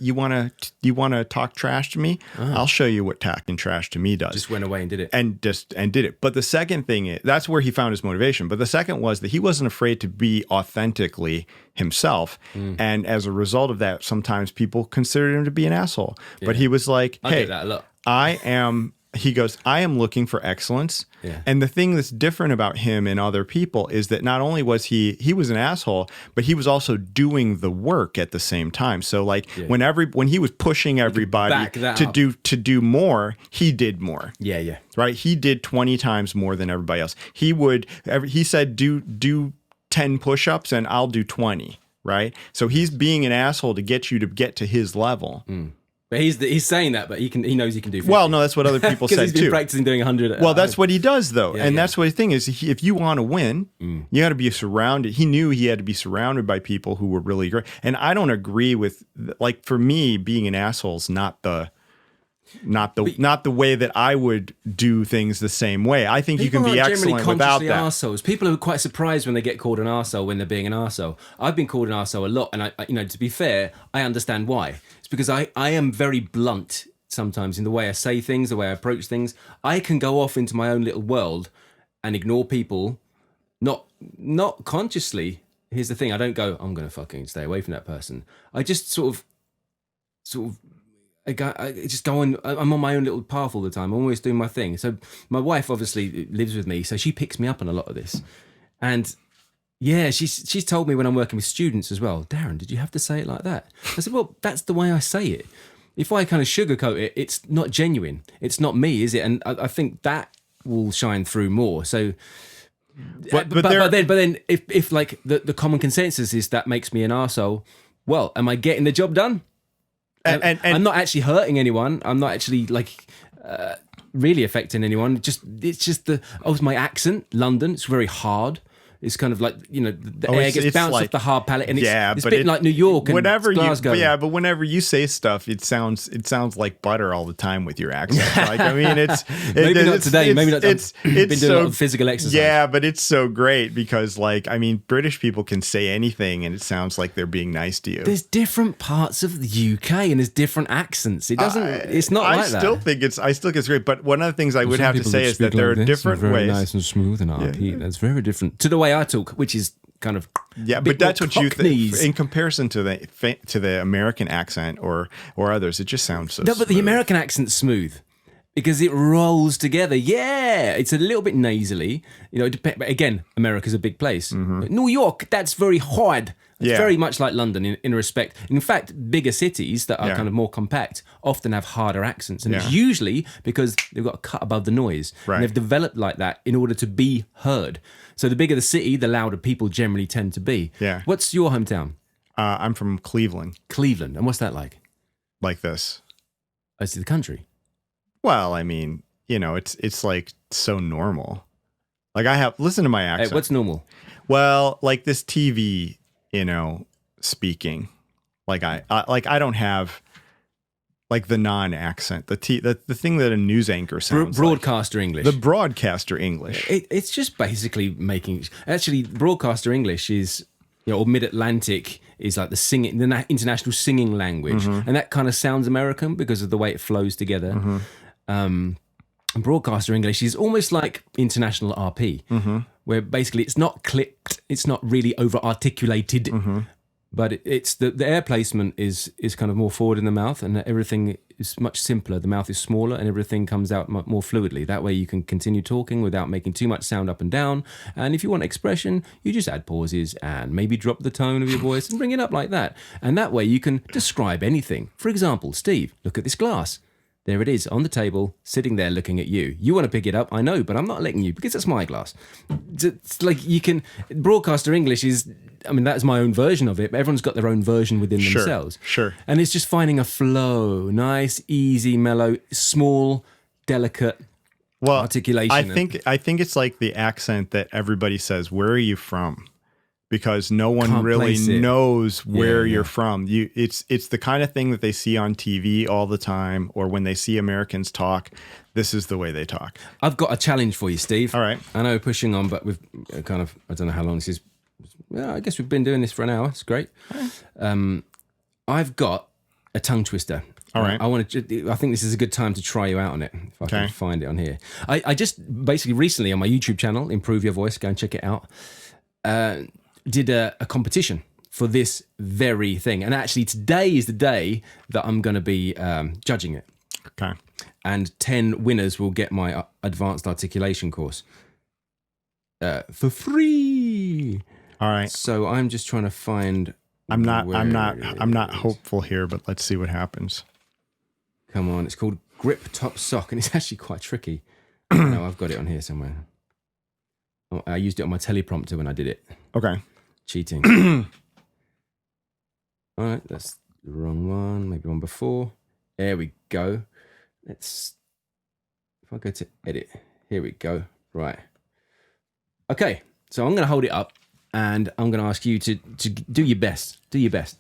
talk trash to me? I'll show you what talking trash to me does." Just went away and did it, and did it. But the second thing is, that's where he found his motivation. But the second was that he wasn't afraid to be authentically himself, and as a result of that, sometimes people considered him to be an asshole. Yeah. But he was like, "Hey, I get that a lot. He goes, I am looking for excellence." Yeah. And the thing that's different about him and other people is that not only was he was an asshole, but he was also doing the work at the same time. So like when he was pushing everybody to do more, he did more. Yeah. Right? He did 20 times more than everybody else. He said do 10 push-ups and I'll do 20, right? So he's being an asshole to get you to get to his level. But he's saying that, but he knows he can do 50. Well, no, that's what other people said too. Because he's been practicing doing 100. Well, that's what he does though. That's what the thing is. If you want to win, you got to be surrounded. He knew he had to be surrounded by people who were really great. And I don't agree with, like, for me, being an asshole is not the way that I would do things the same way. I think you can be excellent without that. Arseholes. People are quite surprised when they get called an arsehole when they're being an arsehole. I've been called an arsehole a lot, and I to be fair, I understand why. It's because I am very blunt sometimes in the way I say things, the way I approach things. I can go off into my own little world and ignore people, not not consciously. Here's the thing: I don't go, I'm going to fucking stay away from that person. I just sort of. I just go on. I'm on my own little path all the time. I'm always doing my thing. So my wife obviously lives with me, so she picks me up on a lot of this. And yeah, she's told me when I'm working with students as well. Darren, did you have to say it like that? I said, well, that's the way I say it. If I kind of sugarcoat it, it's not genuine. It's not me, is it? And I think that will shine through more. So, but then if like the common consensus is that makes me an arsehole, well, am I getting the job done? And I'm not actually hurting anyone. I'm not actually like really affecting anyone. It's just my accent. London. It's very hard. It's kind of like, the air gets bounced off the hard palate, and it's a bit like New York and Glasgow. But whenever you say stuff, it sounds like butter all the time with your accent. Like, I mean, it's maybe not today. Maybe not. It's been doing a lot of physical exercise. Yeah, but it's so great because, like, I mean, British people can say anything, and it sounds like they're being nice to you. There's different parts of the UK, and there's different accents. It doesn't. It's not like that. I still think it's great. But one of the things I would have to say is that there are different ways. Very nice and smooth and RP. That's very different to the way I talk, which is kind of but that's what you think in comparison to the American accent or others. It just sounds so. No, but the American accent's smooth because it rolls together. Yeah, it's a little bit nasally. But again, America's a big place. Mm-hmm. New York, that's very hard. It's very much like London in respect. In fact, bigger cities that are kind of more compact often have harder accents. And it's usually because they've got a cut above the noise. Right. And they've developed like that in order to be heard. So the bigger the city, the louder people generally tend to be. Yeah. What's your hometown? I'm from Cleveland. Cleveland. And what's that like? Like this. I see the country. Well, I mean, it's like so normal. Like listen to my accent. Hey, what's normal? Well, like this TV, speaking. Like I don't have like the non-accent, the thing that a news anchor sounds broadcaster like. English. The broadcaster English. It's just basically actually broadcaster English is, or Mid-Atlantic is like the international singing language. Mm-hmm. And that kind of sounds American because of the way it flows together. Mm-hmm. And broadcaster English is almost like international RP, mm-hmm. where basically it's not clipped, it's not really over-articulated, mm-hmm. but it's the air placement is kind of more forward in the mouth, and everything is much simpler. The mouth is smaller and everything comes out more fluidly. That way you can continue talking without making too much sound up and down. And if you want expression, you just add pauses and maybe drop the tone of your voice and bring it up like that. And that way you can describe anything. For example, Steve, look at this glass. There it is on the table, sitting there looking at you. You want to pick it up, I know, but I'm not letting you because it's my glass. It's like you can, broadcaster English is, that's my own version of it, but everyone's got their own version within themselves. Sure. And it's just finding a flow, nice, easy, mellow, small, delicate articulation. I think it's like the accent that everybody says, where are you from? Because no one Can't really knows where Yeah. you're from. It's the kind of thing that they see on TV all the time, or when they see Americans talk, this is the way they talk. I've got a challenge for you, Steve. All right. I know we're pushing on, but we've kind of, I don't know how long this is. Yeah, I guess we've been doing this for an hour. It's great. I've got a tongue twister. All right. I think this is a good time to try you out on it, if I can find it on here. I just basically recently on my YouTube channel, Improve Your Voice, go and check it out, did a competition for this very thing. And actually today is the day that I'm going to be judging it. Okay. And 10 winners will get my advanced articulation course for free. All right. So I'm just trying to find. I'm not hopeful here, but let's see what happens. Come on. It's called Grip Top Sock, and it's actually quite tricky. No, I've got it on here somewhere. Oh, I used it on my teleprompter when I did it. Okay. Cheating. All right, that's the wrong one. Maybe one before. There we go. If I go to edit, here we go. Right. Okay, so I'm going to hold it up and I'm going to ask you to do your best. Do your best.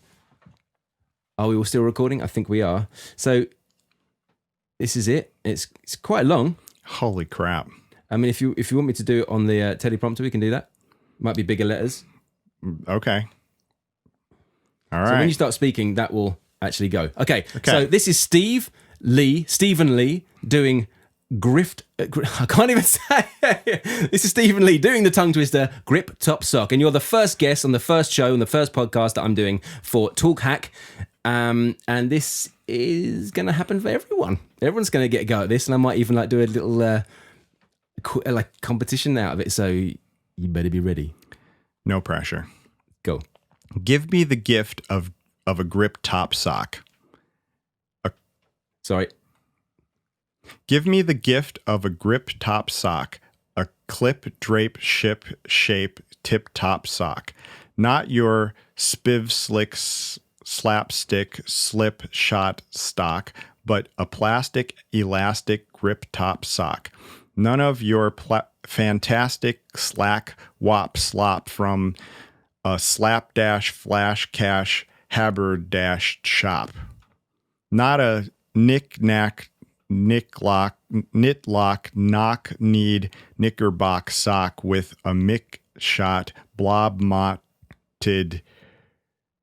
Are we all still recording? I think we are. So this is it. It's quite long. Holy crap. I mean, if you want me to do it on the teleprompter, we can do that. Might be bigger letters. Okay. All right. So when you start speaking, that will actually go. Okay. So this is Stephen Lee doing grift. I can't even say. This is Stephen Lee doing the tongue twister. Grip top sock, and you're the first guest on the first show on the first podcast that I'm doing for Talk Hack. And this is going to happen for everyone. Everyone's going to get a go at this, and I might even like do a little like competition out of it. So you better be ready. No pressure. Go. Give me the gift of a grip top sock. Sorry. Give me the gift of a grip top sock, a clip, drape, ship, shape, tip top sock. Not your spiv slicks, slapstick, slip shot stock, but a plastic, elastic grip top sock. None of your fantastic slack wop slop from a slapdash flash cash haberdash shop. Not a knick-knack, nick-lock, knit-lock, knock-kneed, knickerbock sock with a mick-shot, blob-motted,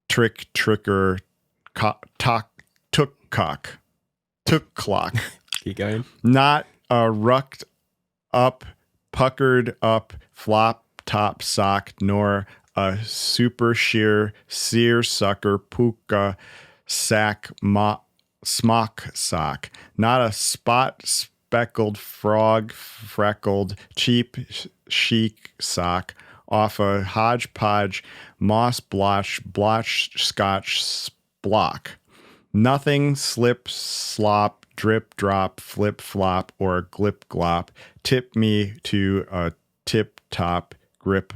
tricker, took clock. Keep going. Not a rucked up, puckered up, flop top sock, nor a super sheer, seersucker, puka, sack, smock sock. Not a spot speckled, frog freckled, cheap chic sock off a hodgepodge, moss blotch, scotch block. Nothing slip, slop, drip, drop, flip, flop, or glip, glop. Tip me to a tip top, grip,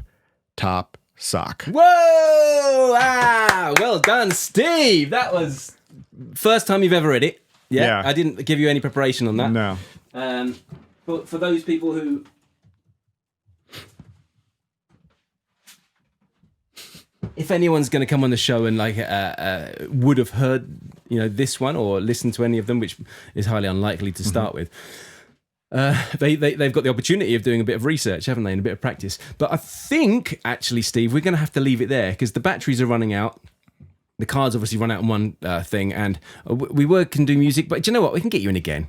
top sock. Whoa! Ah, well done, Steve. That was first time you've ever read it. Yeah. I didn't give you any preparation on that. No. But for those people who if anyone's going to come on the show and like would have heard, this one or listened to any of them, which is highly unlikely to start with, they've got the opportunity of doing a bit of research, haven't they, and a bit of practice. But I think actually, Steve, we're going to have to leave it there because the batteries are running out. The cards obviously run out on one thing, and we can do music. But do you know what? We can get you in again.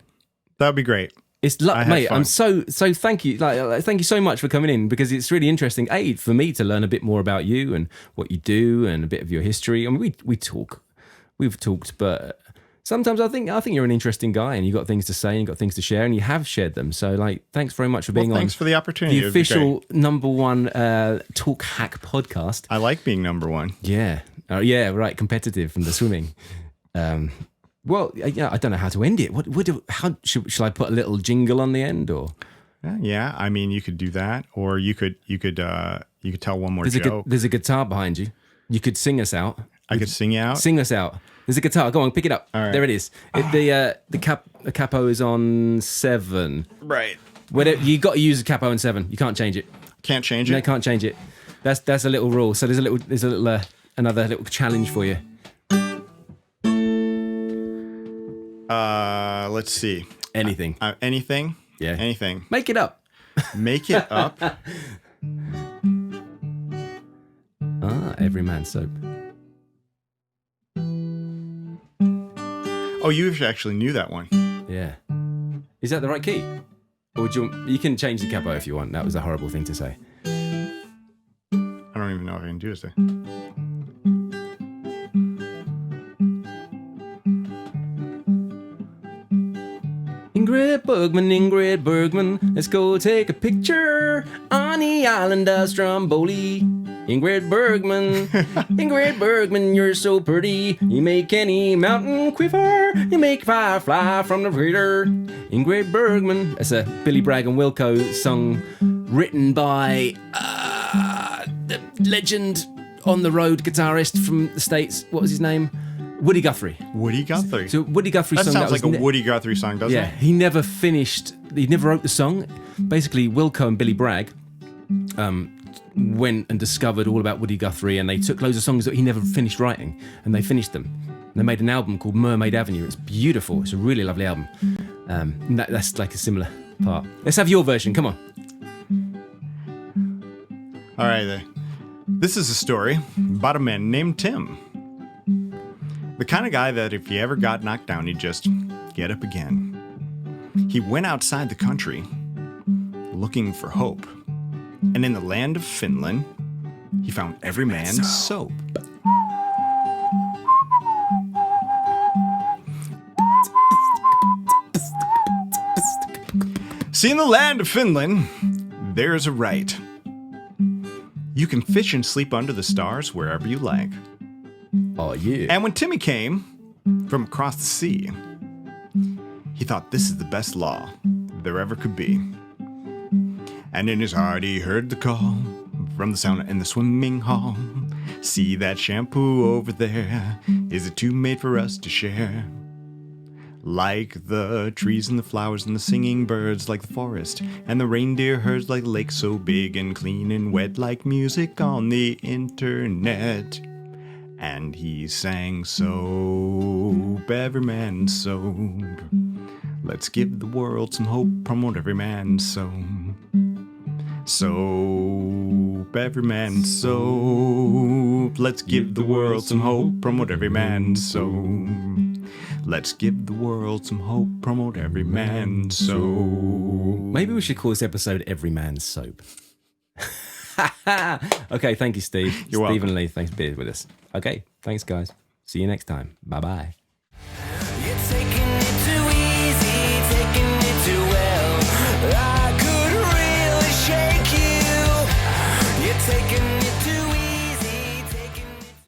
That'd be great. It's mate, I'm so thank you. Thank you so much for coming in because it's really interesting. For me to learn a bit more about you and what you do and a bit of your history. I mean, we've talked, but sometimes I think you're an interesting guy and you've got things to say and you've got things to share and you have shared them. So thanks very much for being on. Thanks for the opportunity. The official #1 Talk Hack podcast. I like being #1. Yeah. Yeah, right. Competitive from the swimming. Well, yeah, I don't know how to end it. How should I put a little jingle on the end or? Yeah, I mean, you could do that, or you could tell one more joke. There's a guitar behind you. You could sing us out. I could sing you out. Sing us out. There's a guitar. Go on, pick it up. All right. There it is. The capo is on 7. Right. You got to use the capo on 7. You can't change it. Can't change it. No, can't change it. That's a little rule. So there's another little challenge for you. Let's see. Anything. Anything? Yeah. Anything. Make it up. Make it up. Every man's soap. Oh, you actually knew that one. Yeah. Is that the right key? Or would you can change the capo if you want. That was a horrible thing to say. I don't even know if I can do this. Ingrid Bergman, let's go take a picture on the island of Stromboli. Ingrid Bergman, you're so pretty. You make any mountain quiver. You make fire fly from the crater. Ingrid Bergman. That's a Billy Bragg and Wilco song written by the legend on the road guitarist from the States. What was his name? Woody Guthrie. Woody Guthrie. So Woody Guthrie that song. Sounds like a Woody Guthrie song, doesn't it? Yeah, he never wrote the song. Basically, Wilco and Billy Bragg went and discovered all about Woody Guthrie, and they took loads of songs that he never finished writing, and they finished them. And they made an album called Mermaid Avenue. It's beautiful. It's a really lovely album. That's like a similar part. Let's have your version. Come on. All right. This is a story about a man named Tim. The kind of guy that if you ever got knocked down, he'd just get up again. He went outside the country looking for hope. And in the land of Finland, he found every man's soap. See, in the land of Finland, there's a right. You can fish and sleep under the stars wherever you like. Oh, yeah. And when Timmy came from across the sea, he thought this is the best law there ever could be. And in his heart he heard the call from the sauna in the swimming hall. See that shampoo over there? Is it too made for us to share? Like the trees and the flowers and the singing birds, like the forest and the reindeer herds, like the lake so big and clean and wet, like music on the internet. And he sang soap, every man's soap. Let's give the world some hope, promote every man's soap. Soap, every man's soap. Let's give the world some hope, promote every man's soap. Let's give the world some hope, promote every man's soap. Maybe we should call this episode Every Man's Soap. Okay, thank you, Steve. You're welcome. Steve and Lee, thanks for being with us. Okay, thanks, guys. See you next time. Bye-bye. You're taking it too easy, taking it too well.